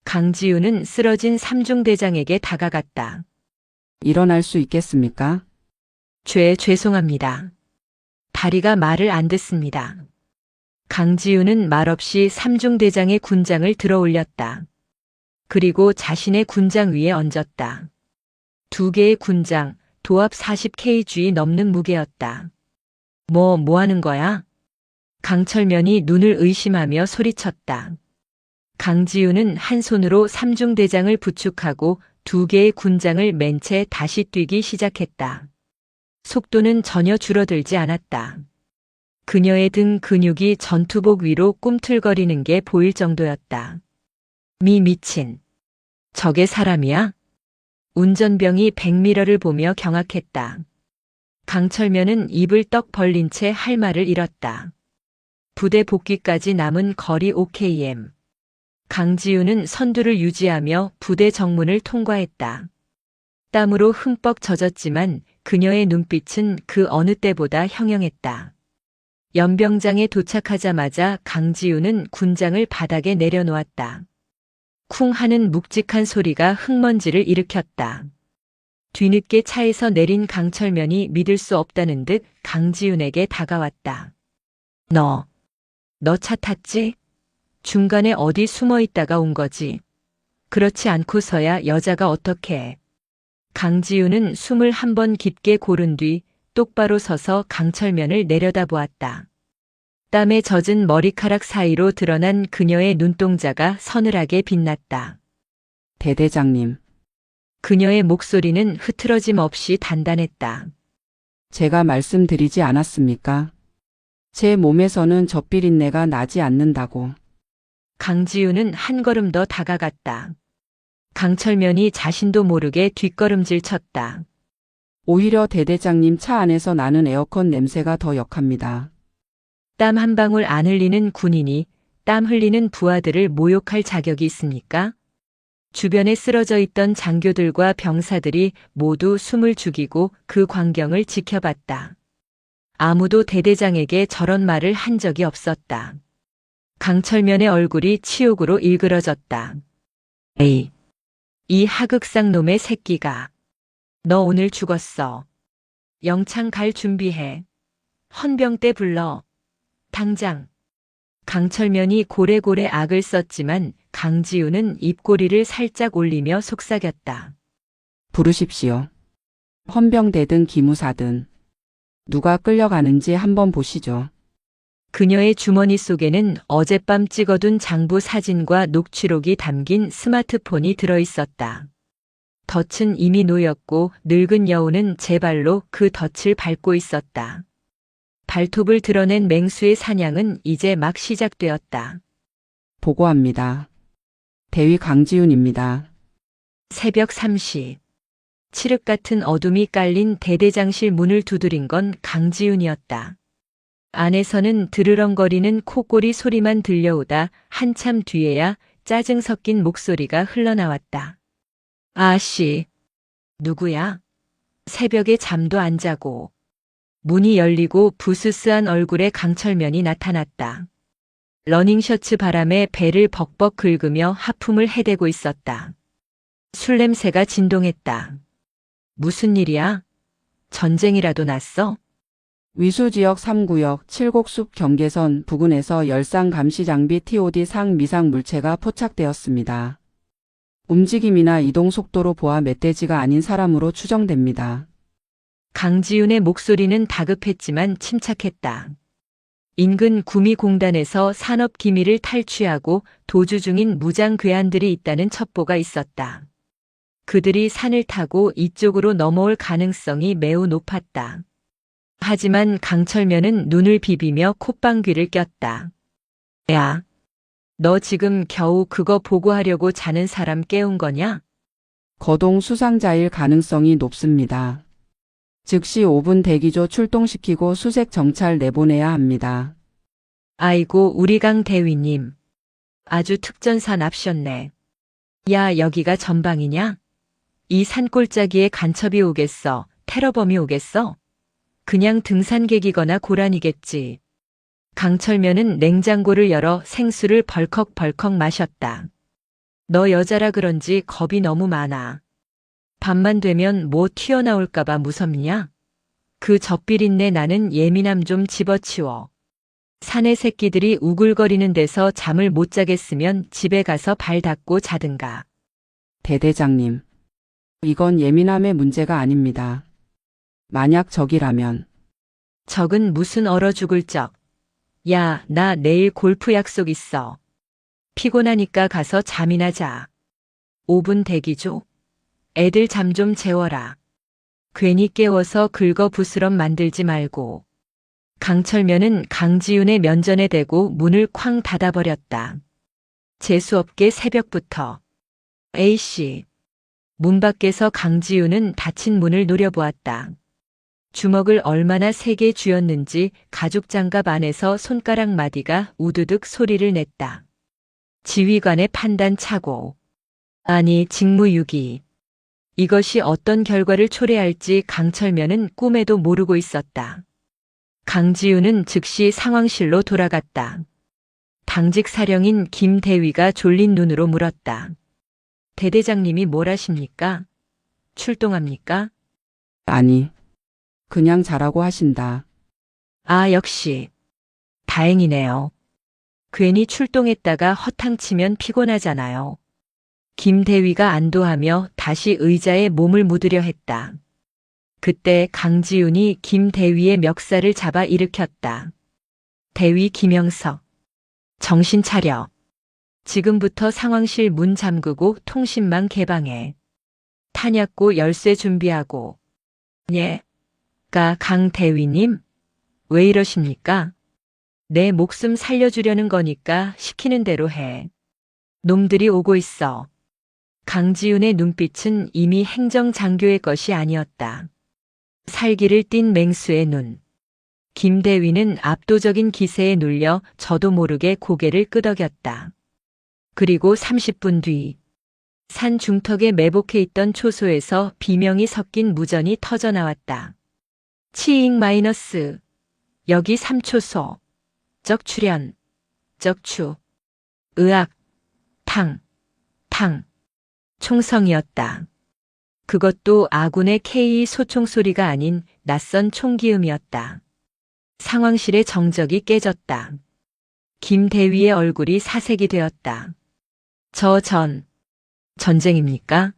강지우는 쓰러진 삼중대장에게 다가갔다. 일어날 수 있겠습니까? 죄송합니다. 다리가 말을 안 듣습니다. 강지우는 말없이 삼중대장의 군장을 들어 올렸다. 그리고 자신의 군장 위에 얹었다. 두 개의 군장, 도합 40kg 넘는 무게였다. 뭐 하는 거야? 강철면이 눈을 의심하며 소리쳤다. 강지우는 한 손으로 삼중대장을 부축하고 두 개의 군장을 맨 채 다시 뛰기 시작했다. 속도는 전혀 줄어들지 않았다. 그녀의 등 근육이 전투복 위로 꿈틀거리는 게 보일 정도였다. 미친. 저게 사람이야? 운전병이 백미러를 보며 경악했다. 강철면은 입을 떡 벌린 채 할 말을 잃었다. 부대 복귀까지 남은 거리 5km. 강지우는 선두를 유지하며 부대 정문을 통과했다. 땀으로 흠뻑 젖었지만 그녀의 눈빛은 그 어느 때보다 형형했다. 연병장에 도착하자마자 강지우는 군장을 바닥에 내려놓았다. 쿵 하는 묵직한 소리가 흙먼지를 일으켰다. 뒤늦게 차에서 내린 강철면이 믿을 수 없다는 듯 강지훈에게 다가왔다. 너 차 탔지? 중간에 어디 숨어 있다가 온 거지. 그렇지 않고서야 여자가 어떻게 해. 강지훈은 숨을 한 번 깊게 고른 뒤 똑바로 서서 강철면을 내려다보았다. 땀에 젖은 머리카락 사이로 드러난 그녀의 눈동자가 서늘하게 빛났다. 대대장님, 그녀의 목소리는 흐트러짐 없이 단단했다. 제가 말씀드리지 않았습니까? 제 몸에서는 젖비린내가 나지 않는다고. 강지우는 한 걸음 더 다가갔다. 강철면이 자신도 모르게 뒷걸음질 쳤다. 오히려 대대장님 차 안에서 나는 에어컨 냄새가 더 역합니다. 땀 한 방울 안 흘리는 군인이 땀 흘리는 부하들을 모욕할 자격이 있습니까? 주변에 쓰러져 있던 장교들과 병사들이 모두 숨을 죽이고 그 광경을 지켜봤다. 아무도 대대장에게 저런 말을 한 적이 없었다. 강철면의 얼굴이 치욕으로 일그러졌다. 에이, 이 하극상 놈의 새끼가. 너 오늘 죽었어. 영창 갈 준비해. 헌병대 불러. 당장. 강철면이 고래고래 악을 썼지만 강지우는 입꼬리를 살짝 올리며 속삭였다. 부르십시오. 헌병대든 기무사든 누가 끌려가는지 한번 보시죠. 그녀의 주머니 속에는 어젯밤 찍어둔 장부 사진과 녹취록이 담긴 스마트폰이 들어있었다. 덫은 이미 놓였고 늙은 여우는 제 발로 그 덫을 밟고 있었다. 발톱을 드러낸 맹수의 사냥은 이제 막 시작되었다. 보고합니다. 대위 강지훈입니다. 새벽 3시. 칠흑 같은 어둠이 깔린 대대장실 문을 두드린 건 강지훈이었다. 안에서는 드르렁거리는 코골이 소리만 들려오다 한참 뒤에야 짜증 섞인 목소리가 흘러나왔다. 아씨, 누구야? 새벽에 잠도 안 자고. 문이 열리고 부스스한 얼굴에 강철면이 나타났다. 러닝셔츠 바람에 배를 벅벅 긁으며 하품을 해대고 있었다. 술 냄새가 진동했다. 무슨 일이야? 전쟁이라도 났어? 위수지역 3구역 7곡숲 경계선 부근에서 열상 감시장비 TOD 상 미상 물체가 포착되었습니다. 움직임이나 이동 속도로 보아 멧돼지가 아닌 사람으로 추정됩니다. 강지훈의 목소리는 다급했지만 침착했다. 인근 구미공단에서 산업기밀을 탈취하고 도주 중인 무장 괴한들이 있다는 첩보가 있었다. 그들이 산을 타고 이쪽으로 넘어올 가능성이 매우 높았다. 하지만 강철면은 눈을 비비며 콧방귀를 꼈다. 야, 너 지금 겨우 그거 보고하려고 자는 사람 깨운 거냐? 거동 수상자일 가능성이 높습니다. 즉시 5분 대기조 출동시키고 수색 정찰 내보내야 합니다. 아이고, 우리 강 대위님. 아주 특전사 납셨네. 야, 여기가 전방이냐? 이 산골짜기에 간첩이 오겠어? 테러범이 오겠어? 그냥 등산객이거나 고란이겠지. 강철면은 냉장고를 열어 생수를 벌컥벌컥 마셨다. 너 여자라 그런지 겁이 너무 많아. 밤만 되면 뭐 튀어나올까봐 무섭냐? 그 젖비린내 나는 예민함 좀 집어치워. 사내 새끼들이 우글거리는 데서 잠을 못 자겠으면 집에 가서 발 닦고 자든가. 대대장님. 이건 예민함의 문제가 아닙니다. 만약 적이라면 적은 무슨 얼어 죽을 적. 야, 나 내일 골프 약속 있어. 피곤하니까 가서 잠이나 자. 5분 대기 줘. 애들 잠 좀 재워라. 괜히 깨워서 긁어부스럼 만들지 말고. 강철면은 강지윤의 면전에 대고 문을 쾅 닫아버렸다. 재수없게 새벽부터. A씨. 문 밖에서 강지윤은 닫힌 문을 노려보았다. 주먹을 얼마나 세게 쥐었는지 가죽 장갑 안에서 손가락 마디가 우두둑 소리를 냈다. 지휘관의 판단 착오. 아니, 직무유기. 이것이 어떤 결과를 초래할지 강철면은 꿈에도 모르고 있었다. 강지윤은 즉시 상황실로 돌아갔다. 당직 사령인 김 대위가 졸린 눈으로 물었다. 대대장님이 뭘 하십니까? 출동합니까? 아니. 그냥 자라고 하신다. 아, 역시. 다행이네요. 괜히 출동했다가 허탕치면 피곤하잖아요. 김 대위가 안도하며 다시 의자에 몸을 묻으려 했다. 그때 강지윤이 김 대위의 멱살을 잡아 일으켰다. 대위 김영석. 정신 차려. 지금부터 상황실 문 잠그고 통신망 개방해. 탄약고 열쇠 준비하고. 예. 강 대위님? 왜 이러십니까? 내 목숨 살려주려는 거니까 시키는 대로 해. 놈들이 오고 있어. 강지윤의 눈빛은 이미 행정장교의 것이 아니었다. 살기를 띤 맹수의 눈. 김 대위는 압도적인 기세에 눌려 저도 모르게 고개를 끄덕였다. 그리고 30분 뒤. 산 중턱에 매복해 있던 초소에서 비명이 섞인 무전이 터져나왔다. 치잉 마이너스. 여기 3초소. 적출현. 적추. 의학. 탕. 총성이었다. 그것도 아군의 K 소총 소리가 아닌 낯선 총기음이었다. 상황실의 정적이 깨졌다. 김 대위의 얼굴이 사색이 되었다. 전쟁입니까?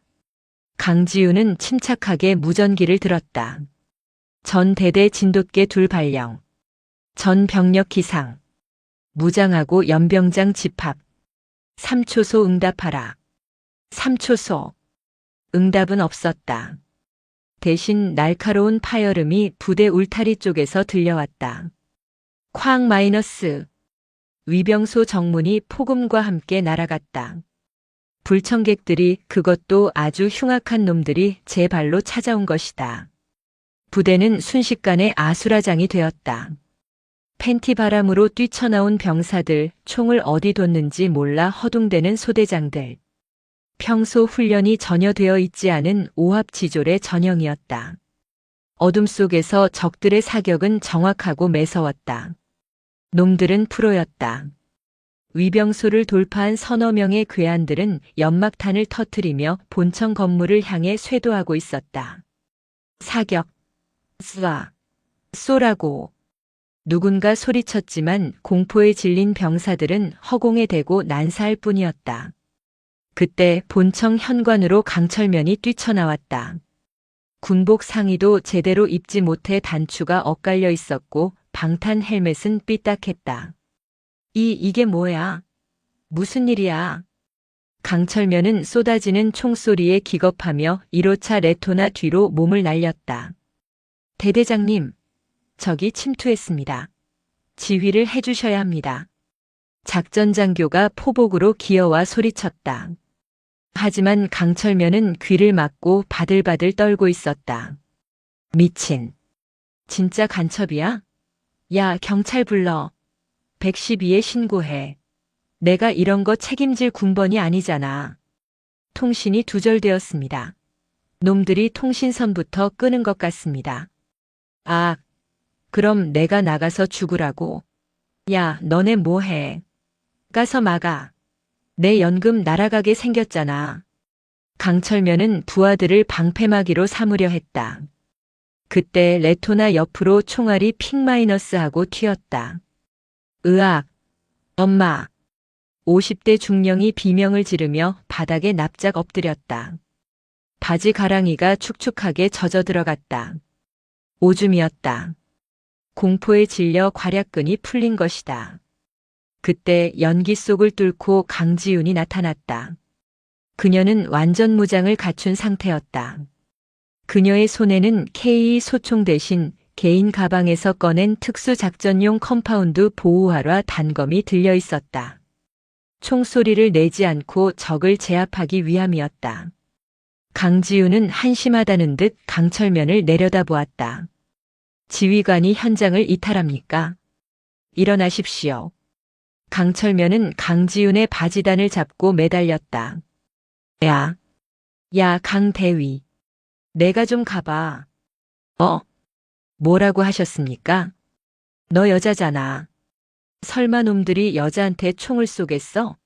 강지윤은 침착하게 무전기를 들었다. 전 대대 진돗개 2 발령. 전 병력 기상. 무장하고 연병장 집합. 3초소 응답하라. 3초소. 응답은 없었다. 대신 날카로운 파열음이 부대 울타리 쪽에서 들려왔다. 쾅 마이너스. 위병소 정문이 폭음과 함께 날아갔다. 불청객들이 그것도 아주 흉악한 놈들이 제 발로 찾아온 것이다. 부대는 순식간에 아수라장이 되었다. 팬티 바람으로 뛰쳐나온 병사들, 총을 어디 뒀는지 몰라 허둥대는 소대장들. 평소 훈련이 전혀 되어 있지 않은 오합지졸의 전형이었다. 어둠 속에서 적들의 사격은 정확하고 매서웠다. 놈들은 프로였다. 위병소를 돌파한 서너 명의 괴한들은 연막탄을 터뜨리며 본청 건물을 향해 쇄도하고 있었다. 사격. 쏘라고. 누군가 소리쳤지만 공포에 질린 병사들은 허공에 대고 난사할 뿐이었다. 그때 본청 현관으로 강철면이 뛰쳐나왔다. 군복 상의도 제대로 입지 못해 단추가 엇갈려 있었고 방탄 헬멧은 삐딱했다. 이게 뭐야? 무슨 일이야? 강철면은 쏟아지는 총소리에 기겁하며 1호차 레토나 뒤로 몸을 날렸다. 대대장님, 적이 침투했습니다. 지휘를 해주셔야 합니다. 작전 장교가 포복으로 기어와 소리쳤다. 하지만 강철면은 귀를 막고 바들바들 떨고 있었다. 미친. 진짜 간첩이야? 야, 경찰 불러. 112에 신고해. 내가 이런 거 책임질 군번이 아니잖아. 통신이 두절되었습니다. 놈들이 통신선부터 끄는 것 같습니다. 아, 그럼 내가 나가서 죽으라고. 야, 너네 뭐해? 가서 막아. 내 연금 날아가게 생겼잖아. 강철면은 부하들을 방패막이로 삼으려 했다. 그때 레토나 옆으로 총알이 핑마이너스하고 튀었다. 으악! 엄마! 50대 중령이 비명을 지르며 바닥에 납작 엎드렸다. 바지 가랑이가 축축하게 젖어 들어갔다. 오줌이었다. 공포에 질려 괄약근이 풀린 것이다. 그때 연기 속을 뚫고 강지윤이 나타났다. 그녀는 완전 무장을 갖춘 상태였다. 그녀의 손에는 K 소총 대신 개인 가방에서 꺼낸 특수작전용 컴파운드 보호하라 단검이 들려 있었다. 총소리를 내지 않고 적을 제압하기 위함이었다. 강지윤은 한심하다는 듯 강철면을 내려다보았다. 지휘관이 현장을 이탈합니까? 일어나십시오. 강철면은 강지윤의 바지단을 잡고 매달렸다. 야, 강대위. 내가 좀 가봐. 뭐라고 하셨습니까? 너 여자잖아. 설마 놈들이 여자한테 총을 쏘겠어?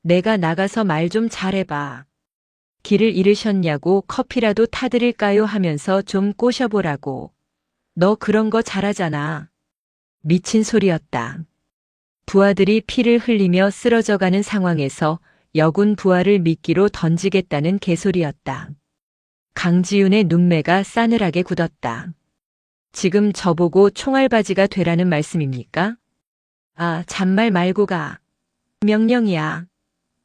내가 나가서 말 좀 잘해봐. 길을 잃으셨냐고 커피라도 타드릴까요 하면서 좀 꼬셔보라고. 너 그런 거 잘하잖아. 미친 소리였다. 부하들이 피를 흘리며 쓰러져가는 상황에서 여군 부하를 미끼로 던지겠다는 개소리였다. 강지윤의 눈매가 싸늘하게 굳었다. 지금 저보고 총알바지가 되라는 말씀입니까? 아, 잔말 말고 가. 명령이야.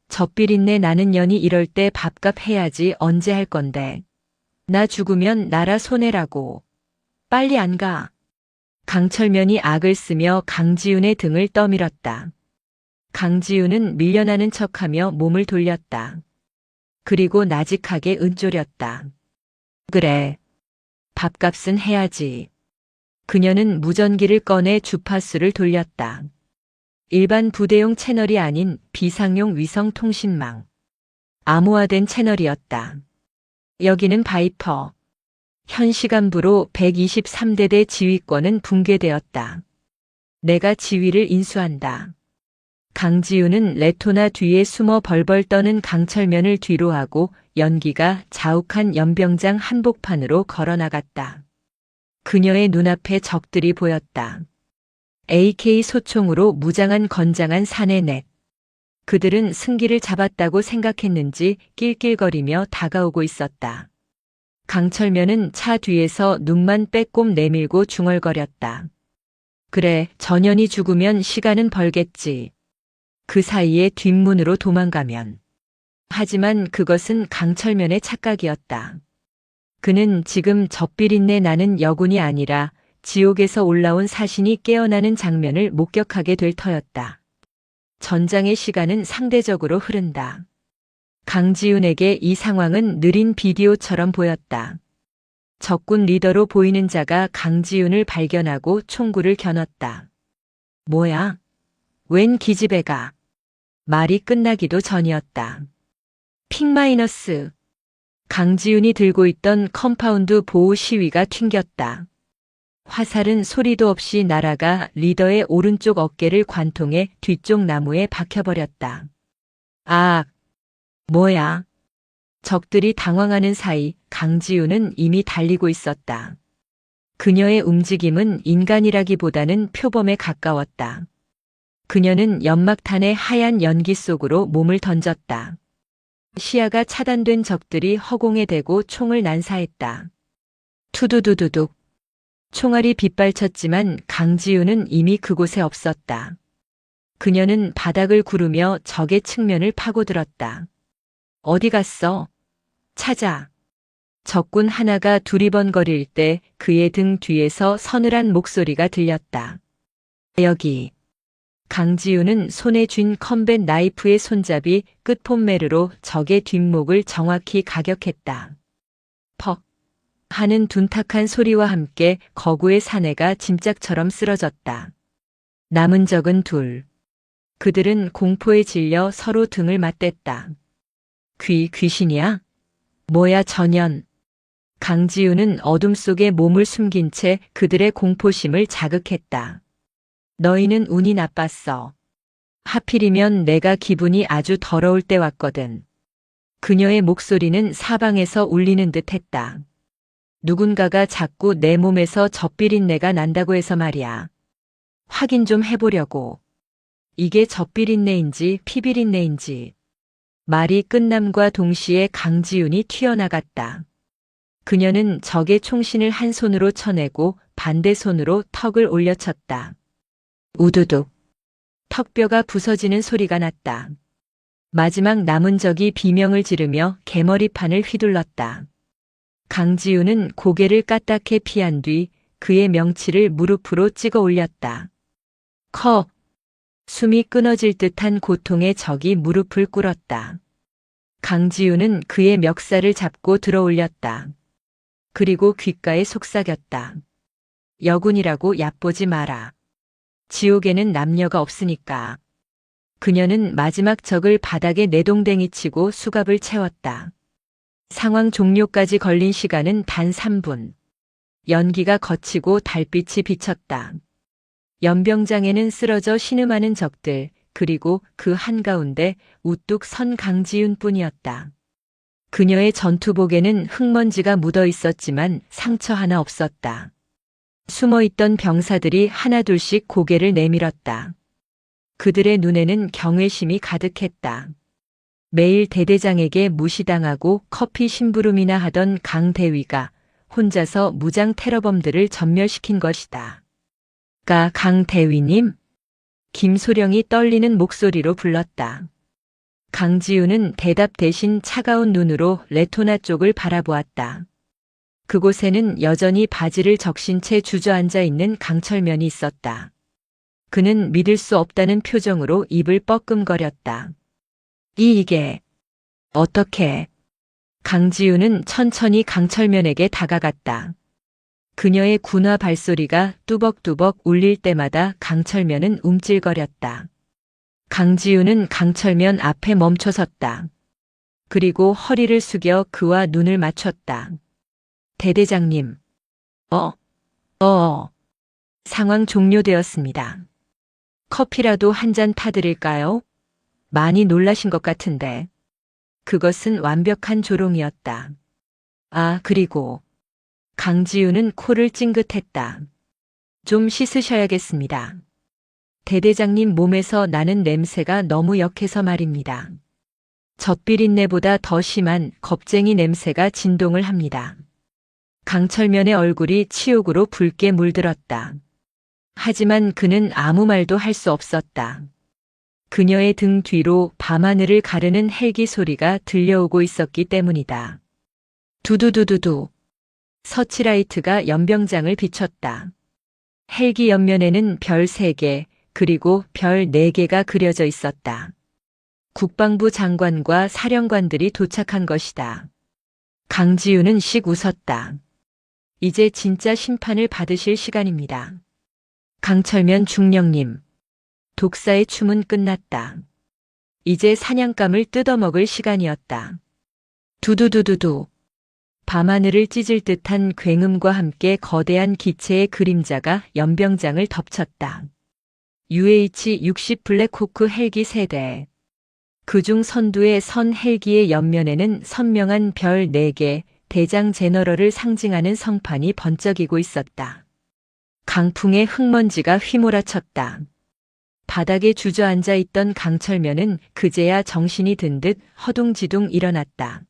젖비린내 나는 년이 이럴 때 밥값 해야지 언제 할 건데. 나 죽으면 나라 손해라고. 빨리 안 가. 강철면이 악을 쓰며 강지윤의 등을 떠밀었다. 강지윤은 밀려나는 척하며 몸을 돌렸다. 그리고 나직하게 은졸였다. 그래. 밥값은 해야지. 그녀는 무전기를 꺼내 주파수를 돌렸다. 일반 부대용 채널이 아닌 비상용 위성통신망. 암호화된 채널이었다. 여기는 바이퍼. 현 시간부로 123대대 지휘권은 붕괴되었다. 내가 지휘를 인수한다. 강지윤은 레토나 뒤에 숨어 벌벌 떠는 강철면을 뒤로 하고 연기가 자욱한 연병장 한복판으로 걸어나갔다. 그녀의 눈앞에 적들이 보였다. AK 소총으로 무장한 건장한 사내 넷. 그들은 승기를 잡았다고 생각했는지 낄낄거리며 다가오고 있었다. 강철면은 차 뒤에서 눈만 빼꼼 내밀고 중얼거렸다. 그래, 전현이 죽으면 시간은 벌겠지. 그 사이에 뒷문으로 도망가면. 하지만 그것은 강철면의 착각이었다. 그는 지금 젖비린내 나는 여군이 아니라 지옥에서 올라온 사신이 깨어나는 장면을 목격하게 될 터였다. 전장의 시간은 상대적으로 흐른다. 강지윤에게 이 상황은 느린 비디오처럼 보였다. 적군 리더로 보이는 자가 강지윤을 발견하고 총구를 겨눴다. 뭐야? 웬 기집애가? 말이 끝나기도 전이었다. 핑마이너스. 강지윤이 들고 있던 컴파운드 보호 시위가 튕겼다. 화살은 소리도 없이 날아가 리더의 오른쪽 어깨를 관통해 뒤쪽 나무에 박혀버렸다. 아, 뭐야? 적들이 당황하는 사이 강지윤은 이미 달리고 있었다. 그녀의 움직임은 인간이라기보다는 표범에 가까웠다. 그녀는 연막탄의 하얀 연기 속으로 몸을 던졌다. 시야가 차단된 적들이 허공에 대고 총을 난사했다. 투두두두둑. 총알이 빗발쳤지만 강지윤은 이미 그곳에 없었다. 그녀는 바닥을 구르며 적의 측면을 파고들었다. 어디 갔어? 찾아. 적군 하나가 두리번거릴 때 그의 등 뒤에서 서늘한 목소리가 들렸다. 여기. 강지우는 손에 쥔 컴뱃 나이프의 손잡이 끝폼메르로 적의 뒷목을 정확히 가격했다. 퍽 하는 둔탁한 소리와 함께 거구의 사내가 짐짝처럼 쓰러졌다. 남은 적은 둘. 그들은 공포에 질려 서로 등을 맞댔다. 귀신이야? 뭐야 전현. 강지우는 어둠 속에 몸을 숨긴 채 그들의 공포심을 자극했다. 너희는 운이 나빴어. 하필이면 내가 기분이 아주 더러울 때 왔거든. 그녀의 목소리는 사방에서 울리는 듯 했다. 누군가가 자꾸 내 몸에서 젖비린내가 난다고 해서 말이야. 확인 좀 해보려고. 이게 젖비린내인지 피비린내인지. 말이 끝남과 동시에 강지훈이 튀어나갔다. 그녀는 적의 총신을 한 손으로 쳐내고 반대 손으로 턱을 올려쳤다. 우두둑. 턱뼈가 부서지는 소리가 났다. 마지막 남은 적이 비명을 지르며 개머리판을 휘둘렀다. 강지훈은 고개를 까딱해 피한 뒤 그의 명치를 무릎으로 찍어 올렸다. 커. 숨이 끊어질 듯한 고통에 적이 무릎을 꿇었다. 강지훈은 그의 멱살을 잡고 들어 올렸다. 그리고 귓가에 속삭였다. 여군이라고 얕보지 마라. 지옥에는 남녀가 없으니까. 그녀는 마지막 적을 바닥에 내동댕이 치고 수갑을 채웠다. 상황 종료까지 걸린 시간은 단 3분. 연기가 거치고 달빛이 비쳤다. 연병장에는 쓰러져 신음하는 적들, 그리고 그 한가운데 우뚝 선 강지훈 뿐이었다. 그녀의 전투복에는 흙먼지가 묻어 있었지만 상처 하나 없었다. 숨어있던 병사들이 하나둘씩 고개를 내밀었다. 그들의 눈에는 경외심이 가득했다. 매일 대대장에게 무시당하고 커피 심부름이나 하던 강 대위가 혼자서 무장 테러범들을 전멸시킨 것이다. 강 대위님? 김소령이 떨리는 목소리로 불렀다. 강지훈은 대답 대신 차가운 눈으로 레토나 쪽을 바라보았다. 그곳에는 여전히 바지를 적신 채 주저앉아 있는 강철면이 있었다. 그는 믿을 수 없다는 표정으로 입을 뻐끔거렸다. 이게 어떻게? 강지훈은 천천히 강철면에게 다가갔다. 그녀의 군화 발소리가 뚜벅뚜벅 울릴 때마다 강철면은 움찔거렸다. 강지훈은 강철면 앞에 멈춰섰다. 그리고 허리를 숙여 그와 눈을 맞췄다. 대대장님. 상황 종료되었습니다. 커피라도 한 잔 타드릴까요? 많이 놀라신 것 같은데. 그것은 완벽한 조롱이었다. 그리고 강지훈은 코를 찡긋했다. 좀 씻으셔야겠습니다. 대대장님 몸에서 나는 냄새가 너무 역해서 말입니다. 젖비린내보다 더 심한 겁쟁이 냄새가 진동을 합니다. 강철면의 얼굴이 치욕으로 붉게 물들었다. 하지만 그는 아무 말도 할 수 없었다. 그녀의 등 뒤로 밤하늘을 가르는 헬기 소리가 들려오고 있었기 때문이다. 두두두두두. 서치라이트가 연병장을 비췄다. 헬기 옆면에는 별 3개, 그리고 별 4개가 그려져 있었다. 국방부 장관과 사령관들이 도착한 것이다. 강지훈은 씩 웃었다. 이제 진짜 심판을 받으실 시간입니다. 강철면 중령님. 독사의 춤은 끝났다. 이제 사냥감을 뜯어먹을 시간이었다. 두두두두두. 밤하늘을 찢을 듯한 굉음과 함께 거대한 기체의 그림자가 연병장을 덮쳤다. UH-60 블랙호크 헬기 세대. 그중 선두의 선 헬기의 옆면에는 선명한 별 4개, 대장 제너럴을 상징하는 성판이 번쩍이고 있었다. 강풍에 흙먼지가 휘몰아쳤다. 바닥에 주저앉아 있던 강철면은 그제야 정신이 든 듯 허둥지둥 일어났다.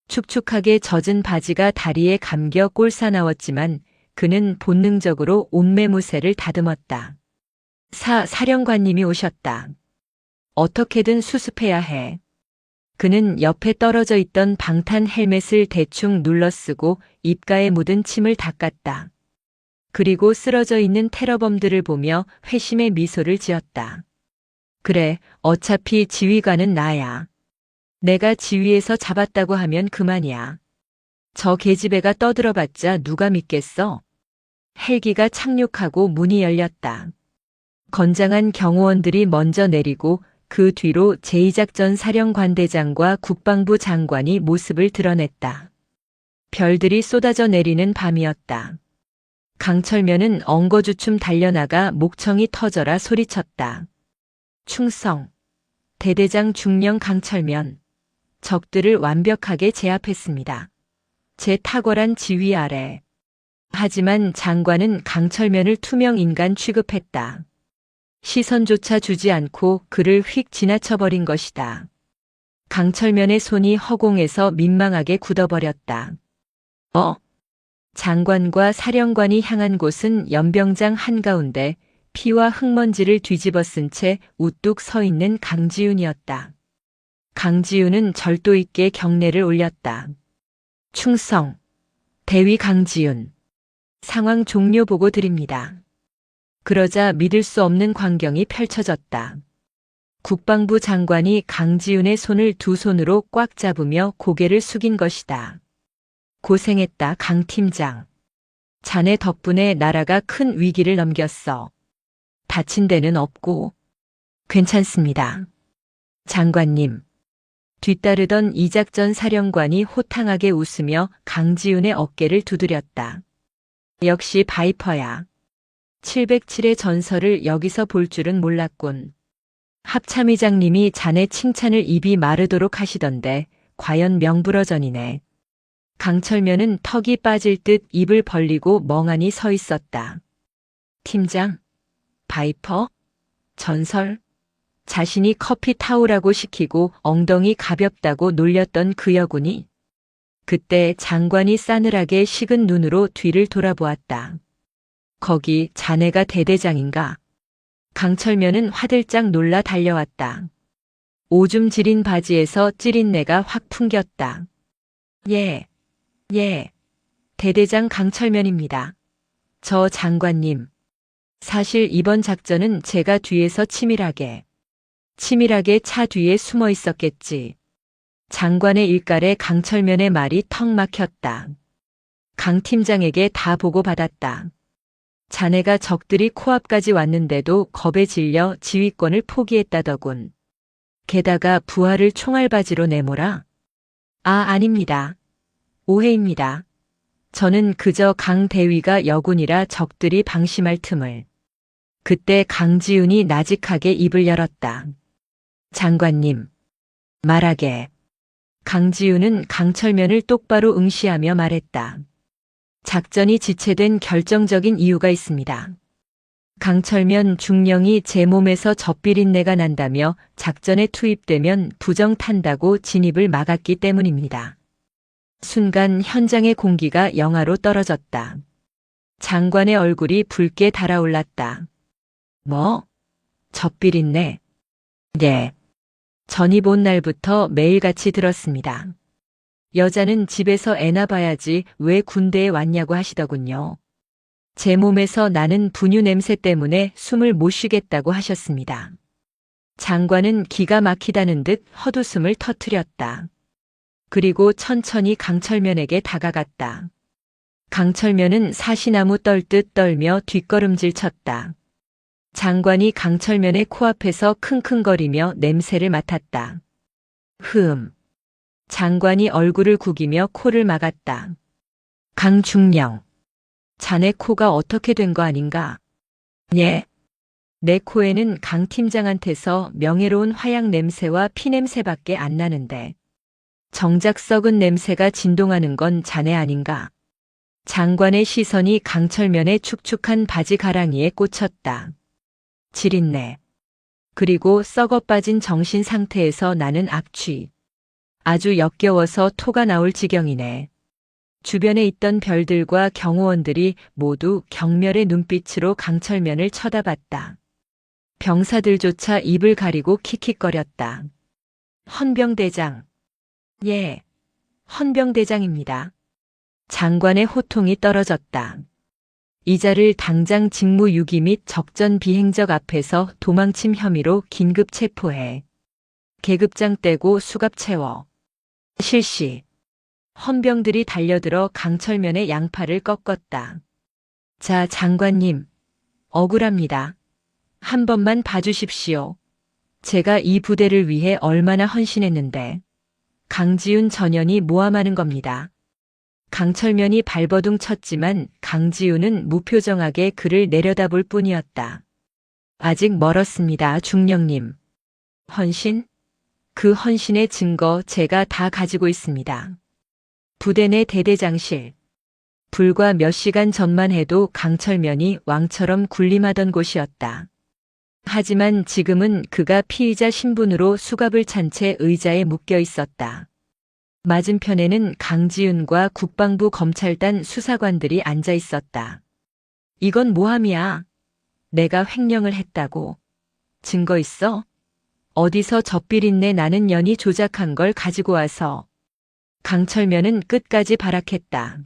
축축하게 젖은 바지가 다리에 감겨 꼴사나웠지만 그는 본능적으로 옷매무새를 다듬었다. 사령관님이 오셨다. 어떻게든 수습해야 해. 그는 옆에 떨어져 있던 방탄 헬멧을 대충 눌러쓰고 입가에 묻은 침을 닦았다. 그리고 쓰러져 있는 테러범들을 보며 회심의 미소를 지었다. 그래, 어차피 지휘관은 나야. 내가 지휘에서 잡았다고 하면 그만이야. 저 계집애가 떠들어봤자 누가 믿겠어? 헬기가 착륙하고 문이 열렸다. 건장한 경호원들이 먼저 내리고 그 뒤로 제2작전 사령관대장과 국방부 장관이 모습을 드러냈다. 별들이 쏟아져 내리는 밤이었다. 강철면은 엉거주춤 달려나가 목청이 터져라 소리쳤다. 충성. 대대장 중령 강철면. 적들을 완벽하게 제압했습니다. 제 탁월한 지휘 아래. 하지만 장관은 강철면을 투명 인간 취급했다. 시선조차 주지 않고 그를 휙 지나쳐버린 것이다. 강철면의 손이 허공에서 민망하게 굳어버렸다. 장관과 사령관이 향한 곳은 연병장 한가운데 피와 흙먼지를 뒤집어 쓴 채 우뚝 서 있는 강지훈이었다. 강지훈은 절도 있게 경례를 올렸다. 충성. 대위 강지훈. 상황 종료 보고 드립니다. 그러자 믿을 수 없는 광경이 펼쳐졌다. 국방부 장관이 강지훈의 손을 두 손으로 꽉 잡으며 고개를 숙인 것이다. 고생했다, 강 팀장. 자네 덕분에 나라가 큰 위기를 넘겼어. 다친 데는 없고. 괜찮습니다. 장관님. 뒤따르던 이작전 사령관이 호탕하게 웃으며 강지훈의 어깨를 두드렸다. 역시 바이퍼야. 707의 전설을 여기서 볼 줄은 몰랐군. 합참의장님이 자네 칭찬을 입이 마르도록 하시던데 과연 명불허전이네. 강철면은 턱이 빠질 듯 입을 벌리고 멍하니 서 있었다. 팀장? 바이퍼? 전설? 자신이 커피 타오라고 시키고 엉덩이 가볍다고 놀렸던 그 여군이? 그때 장관이 싸늘하게 식은 눈으로 뒤를 돌아보았다. 거기 자네가 대대장인가? 강철면은 화들짝 놀라 달려왔다. 오줌 지린 바지에서 찌린내가 확 풍겼다. 예. 대대장 강철면입니다. 저 장관님. 사실 이번 작전은 제가 뒤에서 치밀하게 차 뒤에 숨어 있었겠지. 장관의 일갈에 강철면의 말이 턱 막혔다. 강 팀장에게 다 보고받았다. 자네가 적들이 코앞까지 왔는데도 겁에 질려 지휘권을 포기했다더군. 게다가 부하를 총알바지로 내몰아? 아닙니다. 오해입니다. 저는 그저 강 대위가 여군이라 적들이 방심할 틈을. 그때 강지훈이 나직하게 입을 열었다. 장관님. 말하게. 강지훈은 강철면을 똑바로 응시하며 말했다. 작전이 지체된 결정적인 이유가 있습니다. 강철면 중령이 제 몸에서 젖비린내가 난다며 작전에 투입되면 부정탄다고 진입을 막았기 때문입니다. 순간 현장의 공기가 영하로 떨어졌다. 장관의 얼굴이 붉게 달아올랐다. 뭐? 젖비린내? 네. 전입 온 날부터 매일같이 들었습니다. 여자는 집에서 애나 봐야지 왜 군대에 왔냐고 하시더군요. 제 몸에서 나는 분유 냄새 때문에 숨을 못 쉬겠다고 하셨습니다. 장관은 기가 막히다는 듯 헛웃음을 터뜨렸다. 그리고 천천히 강철면에게 다가갔다. 강철면은 사시나무 떨듯 떨며 뒷걸음질 쳤다. 장관이 강철면의 코앞에서 킁킁거리며 냄새를 맡았다. 장관이 얼굴을 구기며 코를 막았다. 강중령. 자네 코가 어떻게 된 거 아닌가? 예. 내 코에는 강 팀장한테서 명예로운 화약 냄새와 피 냄새밖에 안 나는데. 정작 썩은 냄새가 진동하는 건 자네 아닌가? 장관의 시선이 강철면의 축축한 바지 가랑이에 꽂혔다. 지린내. 그리고 썩어 빠진 정신 상태에서 나는 악취. 아주 역겨워서 토가 나올 지경이네. 주변에 있던 별들과 경호원들이 모두 경멸의 눈빛으로 강철면을 쳐다봤다. 병사들조차 입을 가리고 킥킥거렸다. 헌병대장. 예, 헌병대장입니다. 장관의 호통이 떨어졌다. 이자를 당장 직무유기 및 적전 비행적 앞에서 도망침 혐의로 긴급 체포해. 계급장 떼고 수갑 채워. 실시. 헌병들이 달려들어 강철면의 양팔을 꺾었다. 자, 장관님. 억울합니다. 한 번만 봐주십시오. 제가 이 부대를 위해 얼마나 헌신했는데. 강지훈 전현이 모함하는 겁니다. 강철면이 발버둥 쳤지만 강지훈은 무표정하게 그를 내려다볼 뿐이었다. 아직 멀었습니다, 중령님. 헌신? 그 헌신의 증거 제가 다 가지고 있습니다. 부대 내 대대장실. 불과 몇 시간 전만 해도 강철면이 왕처럼 군림하던 곳이었다. 하지만 지금은 그가 피의자 신분으로 수갑을 찬 채 의자에 묶여 있었다. 맞은편에는 강지훈과 국방부 검찰단 수사관들이 앉아 있었다. 이건 모함이야. 내가 횡령을 했다고. 증거 있어? 어디서 젖비린내 나는 년이 조작한 걸 가지고 와서. 강철면은 끝까지 발악했다.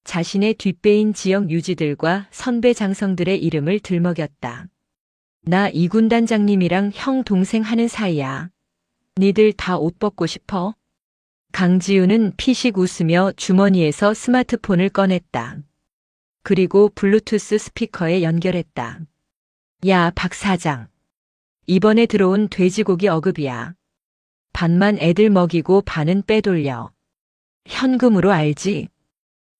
자신의 뒷배인 지역 유지들과 선배 장성들의 이름을 들먹였다. 나 이군단장님이랑 형 동생 하는 사이야. 니들 다 옷 벗고 싶어? 강지훈은 피식 웃으며 주머니에서 스마트폰을 꺼냈다. 그리고 블루투스 스피커에 연결했다. 야, 박 사장. 이번에 들어온 돼지고기 어급이야. 반만 애들 먹이고 반은 빼돌려. 현금으로 알지?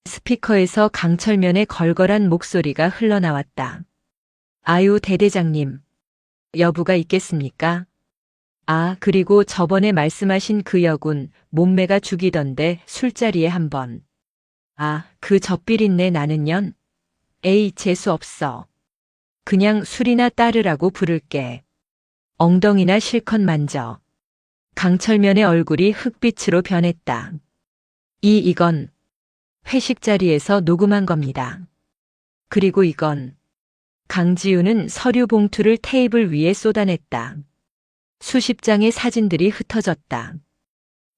스피커에서 강철면의 걸걸한 목소리가 흘러나왔다. 아유, 대대장님. 여부가 있겠습니까? 아, 그리고 저번에 말씀하신 그 여군 몸매가 죽이던데 술자리에 한번. 아, 그 젖비린내 나는 년? 에이, 재수 없어. 그냥 술이나 따르라고 부를게. 엉덩이나 실컷 만져. 강철면의 얼굴이 흑빛으로 변했다. 이건 회식 자리에서 녹음한 겁니다. 그리고 이건 강지훈은 서류 봉투를 테이블 위에 쏟아냈다. 수십 장의 사진들이 흩어졌다.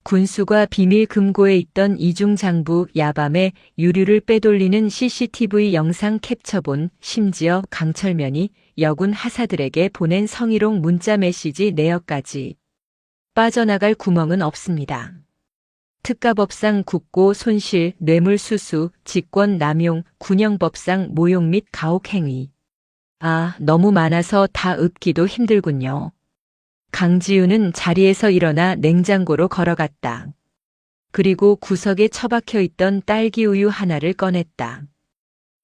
군수가 비밀 금고에 있던 이중 장부 야밤에 유류를 빼돌리는 CCTV 영상 캡처본, 심지어 강철면이 여군 하사들에게 보낸 성희롱 문자 메시지 내역까지. 빠져나갈 구멍은 없습니다. 특가법상 국고 손실, 뇌물수수, 직권 남용, 군형법상 모욕 및 가혹행위. 아, 너무 많아서 다 읊기도 힘들군요. 강지훈은 자리에서 일어나 냉장고로 걸어갔다. 그리고 구석에 처박혀 있던 딸기 우유 하나를 꺼냈다.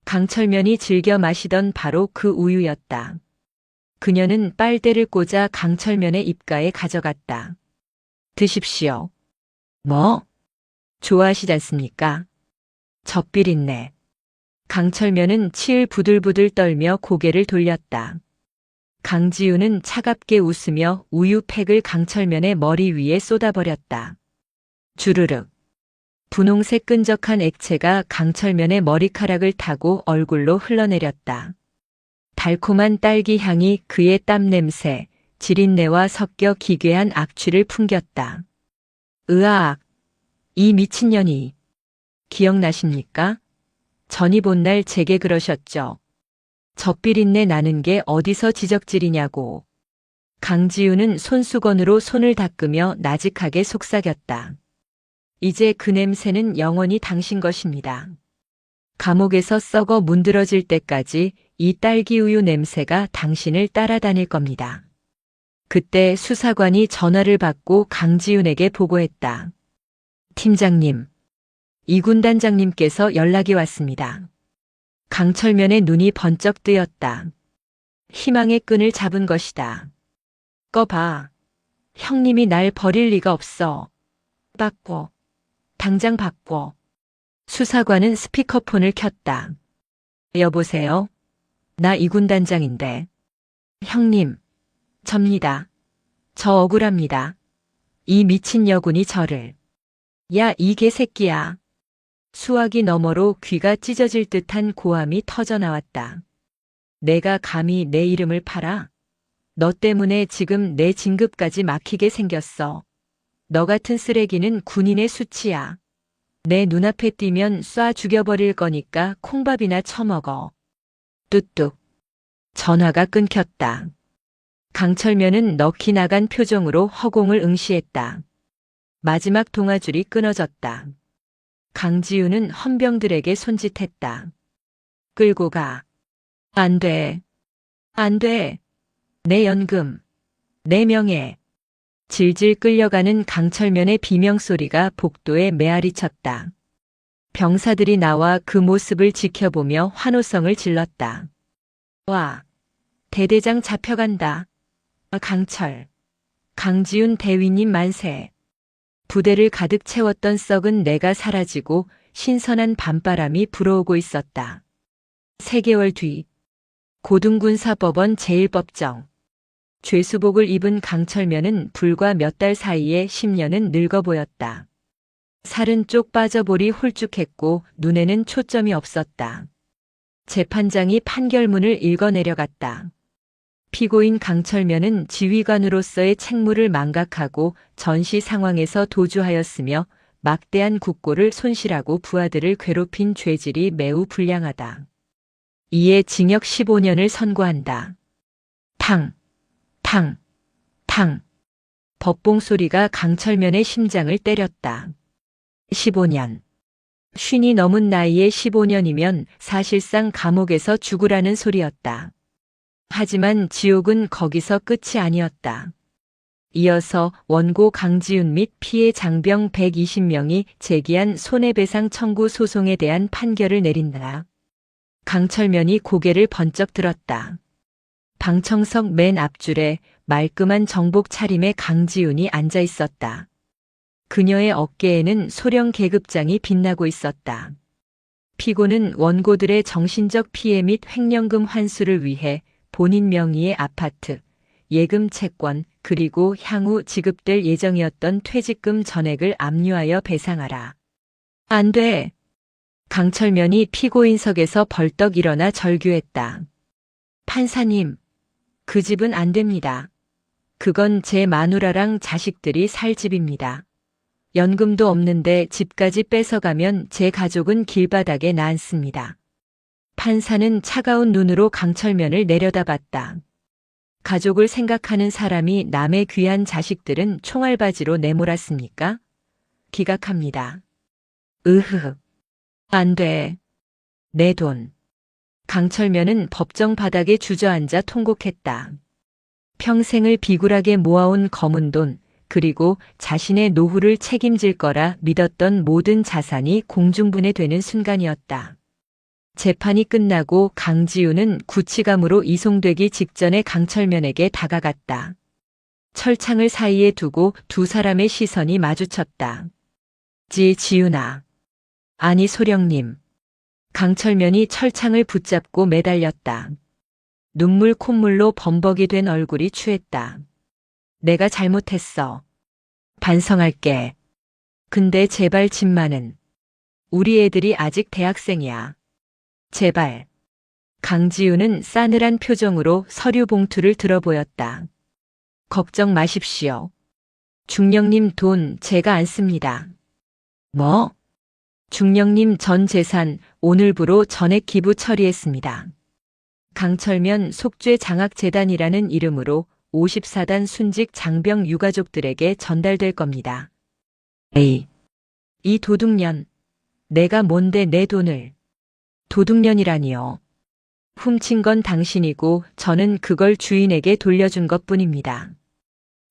강철면이 즐겨 마시던 바로 그 우유였다. 그녀는 빨대를 꽂아 강철면의 입가에 가져갔다. 드십시오. 뭐? 좋아하시지 않습니까? 젖비린내. 강철면은 치을 부들부들 떨며 고개를 돌렸다. 강지훈은 차갑게 웃으며 우유팩을 강철면의 머리 위에 쏟아버렸다. 주르륵. 분홍색 끈적한 액체가 강철면의 머리카락을 타고 얼굴로 흘러내렸다. 달콤한 딸기 향이 그의 땀 냄새, 지린내와 섞여 기괴한 악취를 풍겼다. 으악! 이 미친년이. 기억나십니까? 전이 본 날 제게 그러셨죠. 젖비린내 나는 게 어디서 지적질이냐고. 강지훈은 손수건으로 손을 닦으며 나직하게 속삭였다. 이제 그 냄새는 영원히 당신 것입니다. 감옥에서 썩어 문드러질 때까지 이 딸기 우유 냄새가 당신을 따라다닐 겁니다. 그때 수사관이 전화를 받고 강지훈에게 보고했다. 팀장님, 이군단장님께서 연락이 왔습니다. 강철면의 눈이 번쩍 뜨였다. 희망의 끈을 잡은 것이다. 꺼봐. 형님이 날 버릴 리가 없어. 바꿔. 당장 바꿔. 수사관은 스피커폰을 켰다. 여보세요? 나 이군단장인데. 형님, 접니다. 저 억울합니다. 이 미친 여군이 저를. 야, 이 개새끼야. 수화기 너머로 귀가 찢어질 듯한 고함이 터져나왔다. 내가 감히 내 이름을 팔아? 너 때문에 지금 내 진급까지 막히게 생겼어. 너 같은 쓰레기는 군인의 수치야. 내 눈앞에 띄면 쏴 죽여버릴 거니까 콩밥이나 처먹어. 뚝뚝. 전화가 끊겼다. 강철면은 넋이 나간 표정으로 허공을 응시했다. 마지막 동아줄이 끊어졌다. 강지우는 헌병들에게 손짓했다. 끌고 가. 안 돼. 안 돼. 내 연금. 내 명예. 질질 끌려가는 강철면의 비명소리가 복도에 메아리 쳤다. 병사들이 나와 그 모습을 지켜보며 환호성을 질렀다. 와, 대대장 잡혀간다. 강철. 강지훈 대위님 만세. 부대를 가득 채웠던 썩은 내가 사라지고 신선한 밤바람이 불어오고 있었다. 3개월 뒤 고등군사법원 제1법정. 죄수복을 입은 강철면은 불과 몇 달 사이에 10년은 늙어 보였다. 살은 쪽 빠져볼이 홀쭉했고 눈에는 초점이 없었다. 재판장이 판결문을 읽어내려갔다. 피고인 강철면은 지휘관으로서의 책무를 망각하고 전시 상황에서 도주하였으며 막대한 국고를 손실하고 부하들을 괴롭힌 죄질이 매우 불량하다. 이에 징역 15년을 선고한다. 탕, 탕, 탕. 법봉 소리가 강철면의 심장을 때렸다. 15년. 쉰이 넘은 나이에 15년이면 사실상 감옥에서 죽으라는 소리였다. 하지만 지옥은 거기서 끝이 아니었다. 이어서 원고 강지훈 및 피해 장병 120명이 제기한 손해배상 청구 소송에 대한 판결을 내린다. 강철면이 고개를 번쩍 들었다. 방청석 맨 앞줄에 말끔한 정복 차림의 강지훈이 앉아 있었다. 그녀의 어깨에는 소령 계급장이 빛나고 있었다. 피고는 원고들의 정신적 피해 및 횡령금 환수를 위해 본인 명의의 아파트, 예금 채권, 그리고 향후 지급될 예정이었던 퇴직금 전액을 압류하여 배상하라. 안 돼. 강철면이 피고인석에서 벌떡 일어나 절규했다. 판사님, 그 집은 안 됩니다. 그건 제 마누라랑 자식들이 살 집입니다. 연금도 없는데 집까지 뺏어가면 제 가족은 길바닥에 나앉습니다. 판사는 차가운 눈으로 강철면을 내려다봤다. 가족을 생각하는 사람이 남의 귀한 자식들은 총알바지로 내몰았습니까? 기각합니다. 으흐. 안 돼. 내 돈. 강철면은 법정 바닥에 주저앉아 통곡했다. 평생을 비굴하게 모아온 검은 돈, 그리고 자신의 노후를 책임질 거라 믿었던 모든 자산이 공중분해되는 순간이었다. 재판이 끝나고 강지훈은 구치감으로 이송되기 직전에 강철면에게 다가갔다. 철창을 사이에 두고 두 사람의 시선이 마주쳤다. 지훈아. 아니 소령님. 강철면이 철창을 붙잡고 매달렸다. 눈물 콧물로 범벅이 된 얼굴이 추했다. 내가 잘못했어. 반성할게. 근데 제발 집만은. 우리 애들이 아직 대학생이야. 제발. 강지훈은 싸늘한 표정으로 서류 봉투를 들어보였다. 걱정 마십시오. 중령님 돈 제가 안 씁니다. 뭐? 중령님 전 재산 오늘부로 전액 기부 처리했습니다. 강철면 속죄 장학재단이라는 이름으로 54단 순직 장병 유가족들에게 전달될 겁니다. 에이, 이 도둑년. 내가 뭔데 내 돈을. 도둑년이라니요. 훔친 건 당신이고 저는 그걸 주인에게 돌려준 것뿐입니다.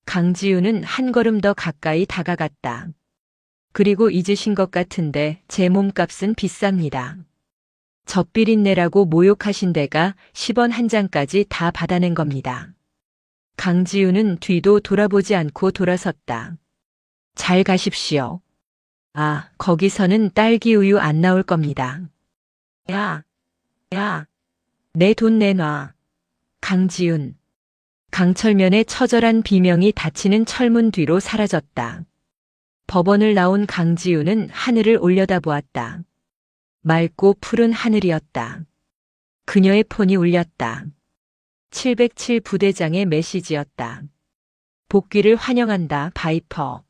강지훈은 한 걸음 더 가까이 다가갔다. 그리고 잊으신 것 같은데 제 몸값은 비쌉니다. 젖비린내라고 모욕하신 데가 10원 한 장까지 다 받아낸 겁니다. 강지훈은 뒤도 돌아보지 않고 돌아섰다. 잘 가십시오. 아, 거기서는 딸기 우유 안 나올 겁니다. 야, 내 돈 내놔. 강지훈. 강철면의 처절한 비명이 닫히는 철문 뒤로 사라졌다. 법원을 나온 강지훈은 하늘을 올려다보았다. 맑고 푸른 하늘이었다. 그녀의 폰이 울렸다. 707 부대장의 메시지였다. 복귀를 환영한다, 바이퍼.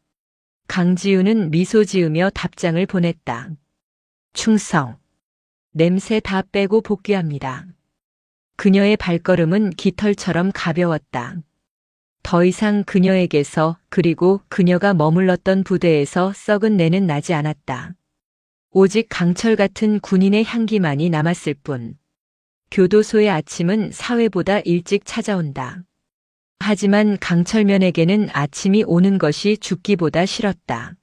강지우는 미소 지으며 답장을 보냈다. 충성. 냄새 다 빼고 복귀합니다. 그녀의 발걸음은 깃털처럼 가벼웠다. 더 이상 그녀에게서 그리고 그녀가 머물렀던 부대에서 썩은 내는 나지 않았다. 오직 강철 같은 군인의 향기만이 남았을 뿐. 교도소의 아침은 사회보다 일찍 찾아온다. 하지만 강철면에게는 아침이 오는 것이 죽기보다 싫었다.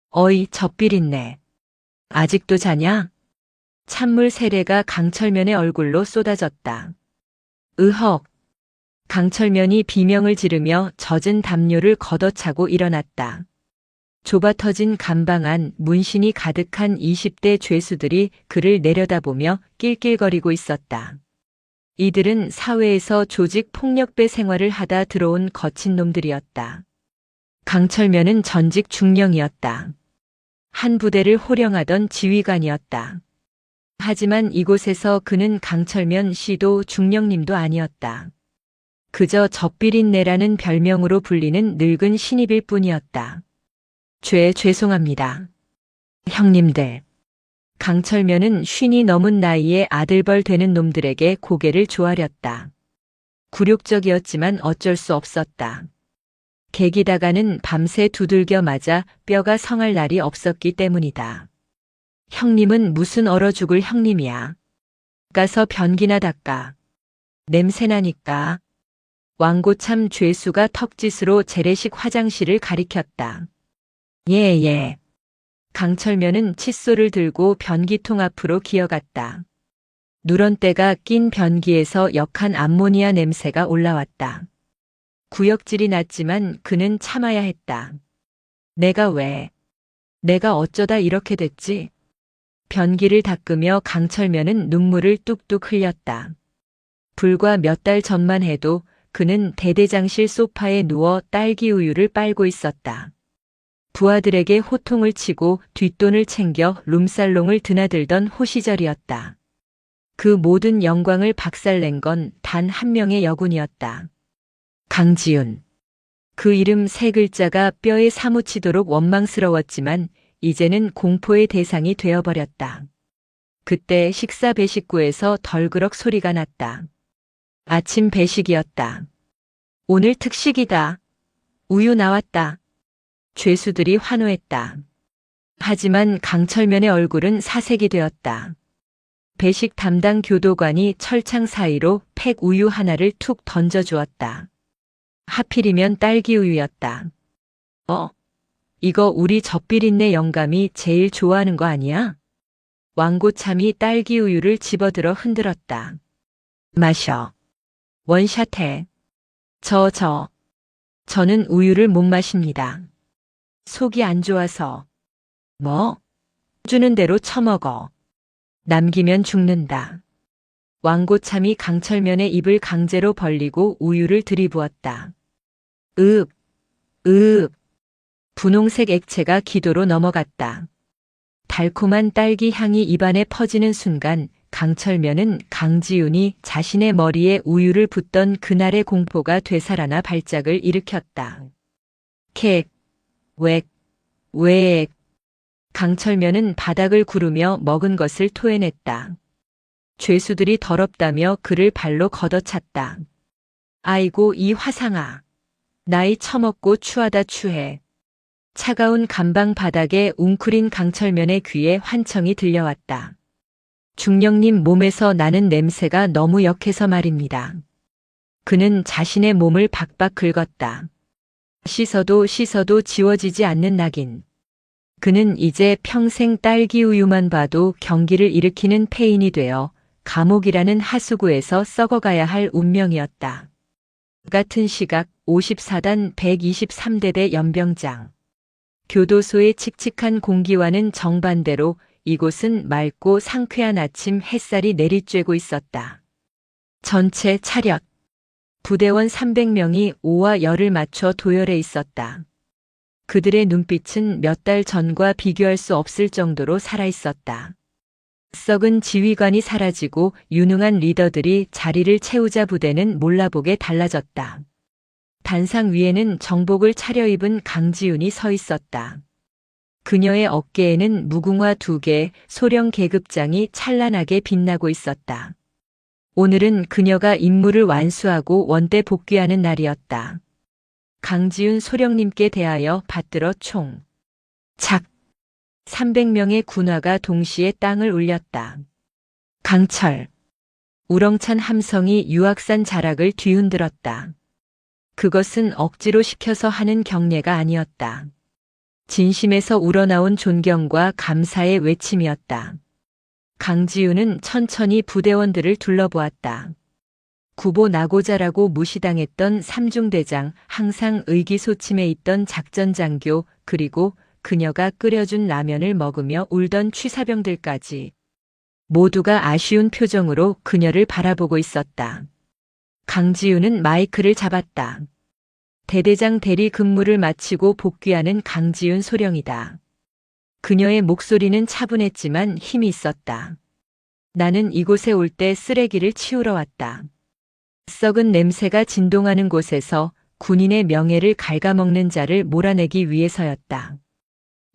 어이, 젖비린내. 아직도 자냐? 찬물 세례가 강철면의 얼굴로 쏟아졌다. 으헉. 강철면이 비명을 지르며 젖은 담요를 걷어차고 일어났다. 좁아터진 감방 안 문신이 가득한 20대 죄수들이 그를 내려다보며 낄낄거리고 있었다. 이들은 사회에서 조직 폭력배 생활을 하다 들어온 거친 놈들이었다. 강철면은 전직 중령이었다. 한 부대를 호령하던 지휘관이었다. 하지만 이곳에서 그는 강철면 씨도 중령님도 아니었다. 그저 젖비린내라는 별명으로 불리는 늙은 신입일 뿐이었다. 죄송합니다. 형님들. 강철면은 50이 넘은 나이에 아들벌 되는 놈들에게 고개를 조아렸다. 굴욕적이었지만 어쩔 수 없었다. 개기다가는 밤새 두들겨 맞아 뼈가 성할 날이 없었기 때문이다. 형님은 무슨 얼어 죽을 형님이야. 가서 변기나 닦아. 냄새나니까. 왕고참 죄수가 턱짓으로 재래식 화장실을 가리켰다. 예. 강철면은 칫솔을 들고 변기통 앞으로 기어갔다. 누런 때가 낀 변기에서 역한 암모니아 냄새가 올라왔다. 구역질이 났지만 그는 참아야 했다. 내가 어쩌다 이렇게 됐지? 변기를 닦으며 강철면은 눈물을 뚝뚝 흘렸다. 불과 몇 달 전만 해도 그는 대대장실 소파에 누워 딸기 우유를 빨고 있었다. 부하들에게 호통을 치고 뒷돈을 챙겨 룸살롱을 드나들던 호시절이었다. 그 모든 영광을 박살낸 건 단 한 명의 여군이었다. 강지훈. 그 이름 세 글자가 뼈에 사무치도록 원망스러웠지만 이제는 공포의 대상이 되어버렸다. 그때 식사 배식구에서 덜그럭 소리가 났다. 아침 배식이었다. 오늘 특식이다. 우유 나왔다. 죄수들이 환호했다. 하지만 강철면의 얼굴은 사색이 되었다. 배식 담당 교도관이 철창 사이로 팩 우유 하나를 툭 던져주었다. 하필이면 딸기 우유였다. 이거 우리 젖비린내 영감이 제일 좋아하는 거 아니야? 왕고참이 딸기 우유를 집어들어 흔들었다. 마셔. 원샷해. 저는 우유를 못 마십니다. 속이 안 좋아서. 뭐? 주는 대로 처먹어. 남기면 죽는다. 왕고참이 강철면의 입을 강제로 벌리고 우유를 들이부었다. 읍. 분홍색 액체가 기도로 넘어갔다. 달콤한 딸기 향이 입안에 퍼지는 순간 강철면은 강지훈이 자신의 머리에 우유를 붓던 그날의 공포가 되살아나 발작을 일으켰다. 캑, 웩. 강철면은 바닥을 구르며 먹은 것을 토해냈다. 죄수들이 더럽다며 그를 발로 걷어찼다. 아이고 이 화상아. 나이 처먹고 추하다 추해. 차가운 감방 바닥에 웅크린 강철면의 귀에 환청이 들려왔다. 중령님 몸에서 나는 냄새가 너무 역해서 말입니다. 그는 자신의 몸을 박박 긁었다. 씻어도 지워지지 않는 낙인. 그는 이제 평생 딸기 우유만 봐도 경기를 일으키는 폐인이 되어 감옥이라는 하수구에서 썩어가야 할 운명이었다. 같은 시각 54단 123대대 연병장. 교도소의 칙칙한 공기와는 정반대로 이곳은 맑고 상쾌한 아침 햇살이 내리쬐고 있었다. 전체 차렷. 부대원 300명이 오와 열을 맞춰 도열해 있었다. 그들의 눈빛은 몇 달 전과 비교할 수 없을 정도로 살아있었다. 썩은 지휘관이 사라지고 유능한 리더들이 자리를 채우자 부대는 몰라보게 달라졌다. 단상 위에는 정복을 차려입은 강지윤이 서 있었다. 그녀의 어깨에는 무궁화 2개, 소령 계급장이 찬란하게 빛나고 있었다. 오늘은 그녀가 임무를 완수하고 원대 복귀하는 날이었다. 강지윤 소령님께 대하여 받들어 총. 작. 300명의 군화가 동시에 땅을 울렸다. 강철. 우렁찬 함성이 유악산 자락을 뒤흔들었다. 그것은 억지로 시켜서 하는 경례가 아니었다. 진심에서 우러나온 존경과 감사의 외침이었다. 강지윤은 천천히 부대원들을 둘러보았다. 구보 나고자라고 무시당했던 삼중대장, 항상 의기소침해 있던 작전장교, 그리고 그녀가 끓여준 라면을 먹으며 울던 취사병들까지 모두가 아쉬운 표정으로 그녀를 바라보고 있었다. 강지윤은 마이크를 잡았다. 대대장 대리 근무를 마치고 복귀하는 강지윤 소령이다. 그녀의 목소리는 차분했지만 힘이 있었다. 나는 이곳에 올 때 쓰레기를 치우러 왔다. 썩은 냄새가 진동하는 곳에서 군인의 명예를 갉아먹는 자를 몰아내기 위해서였다.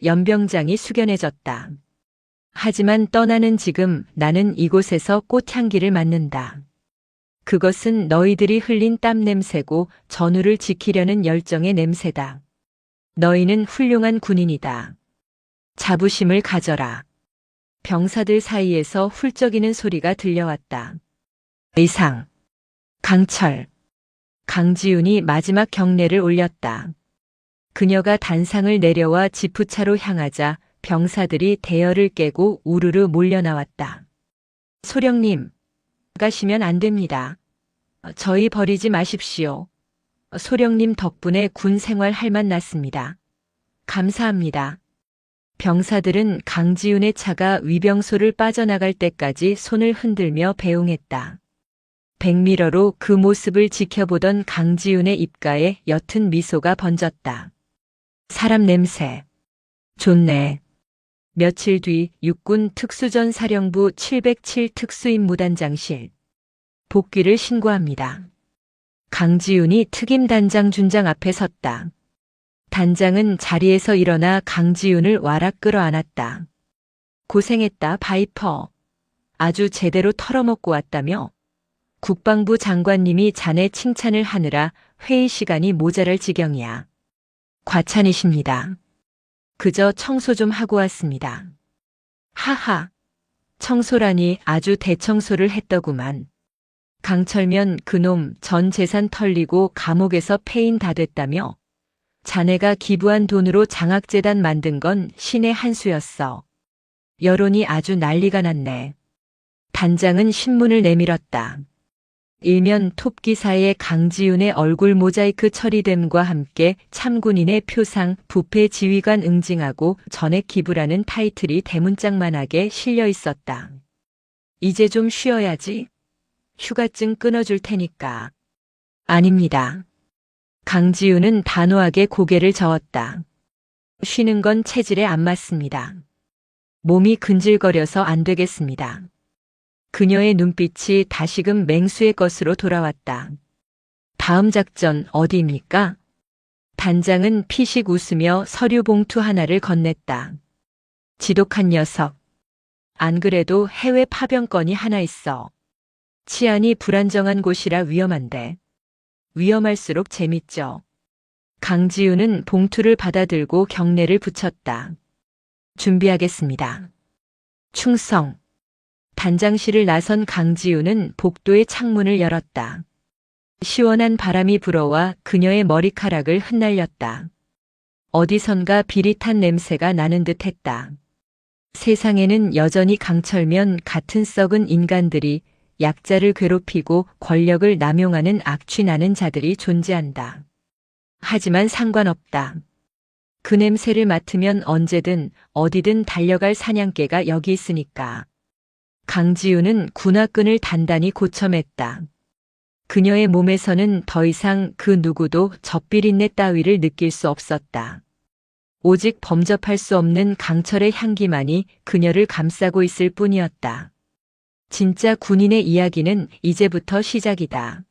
연병장이 숙연해졌다. 하지만 떠나는 지금 나는 이곳에서 꽃향기를 맡는다. 그것은 너희들이 흘린 땀 냄새고 전우를 지키려는 열정의 냄새다. 너희는 훌륭한 군인이다. 자부심을 가져라. 병사들 사이에서 훌쩍이는 소리가 들려왔다. 의상. 강철. 강지윤이 마지막 경례를 올렸다. 그녀가 단상을 내려와 지푸차로 향하자 병사들이 대열을 깨고 우르르 몰려나왔다. 소령님, 가시면 안 됩니다. 저희 버리지 마십시오. 소령님 덕분에 군 생활 할 맛 났습니다. 감사합니다. 병사들은 강지윤의 차가 위병소를 빠져나갈 때까지 손을 흔들며 배웅했다. 백미러로 그 모습을 지켜보던 강지윤의 입가에 옅은 미소가 번졌다. 사람 냄새. 좋네. 며칠 뒤 육군 특수전사령부 707 특수임무단장실. 복귀를 신고합니다. 강지윤이 특임단장 준장 앞에 섰다. 단장은 자리에서 일어나 강지윤을 와락 끌어안았다. 고생했다, 바이퍼. 아주 제대로 털어먹고 왔다며? 국방부 장관님이 자네 칭찬을 하느라 회의 시간이 모자랄 지경이야. 과찬이십니다. 그저 청소 좀 하고 왔습니다. 하하. 청소라니 아주 대청소를 했더구만. 강철면 그놈 전 재산 털리고 감옥에서 폐인 다 됐다며? 자네가 기부한 돈으로 장학재단 만든 건 신의 한 수였어. 여론이 아주 난리가 났네. 단장은 신문을 내밀었다. 일면 톱 기사에 강지윤의 얼굴 모자이크 처리됨과 함께 참군인의 표상, 부패 지휘관 응징하고 전액 기부라는 타이틀이 대문짝만하게 실려 있었다. 이제 좀 쉬어야지. 휴가증 끊어줄 테니까. 아닙니다. 강지윤은 단호하게 고개를 저었다. 쉬는 건 체질에 안 맞습니다. 몸이 근질거려서 안 되겠습니다. 그녀의 눈빛이 다시금 맹수의 것으로 돌아왔다. 다음 작전 어디입니까? 단장은 피식 웃으며 서류 봉투 하나를 건넸다. 지독한 녀석. 안 그래도 해외 파병권이 하나 있어. 치안이 불안정한 곳이라 위험한데. 위험할수록 재밌죠. 강지윤은 봉투를 받아들고 경례를 붙였다. 준비하겠습니다. 충성. 단장실을 나선 강지윤은 복도의 창문을 열었다. 시원한 바람이 불어와 그녀의 머리카락을 흩날렸다. 어디선가 비릿한 냄새가 나는 듯 했다. 세상에는 여전히 강철면 같은 썩은 인간들이 약자를 괴롭히고 권력을 남용하는 악취 나는 자들이 존재한다. 하지만 상관없다. 그 냄새를 맡으면 언제든 어디든 달려갈 사냥개가 여기 있으니까. 강지윤은 군화끈을 단단히 고쳐맸다. 그녀의 몸에서는 더 이상 그 누구도 젖비린내 따위를 느낄 수 없었다. 오직 범접할 수 없는 강철의 향기만이 그녀를 감싸고 있을 뿐이었다. 진짜 군인의 이야기는 이제부터 시작이다.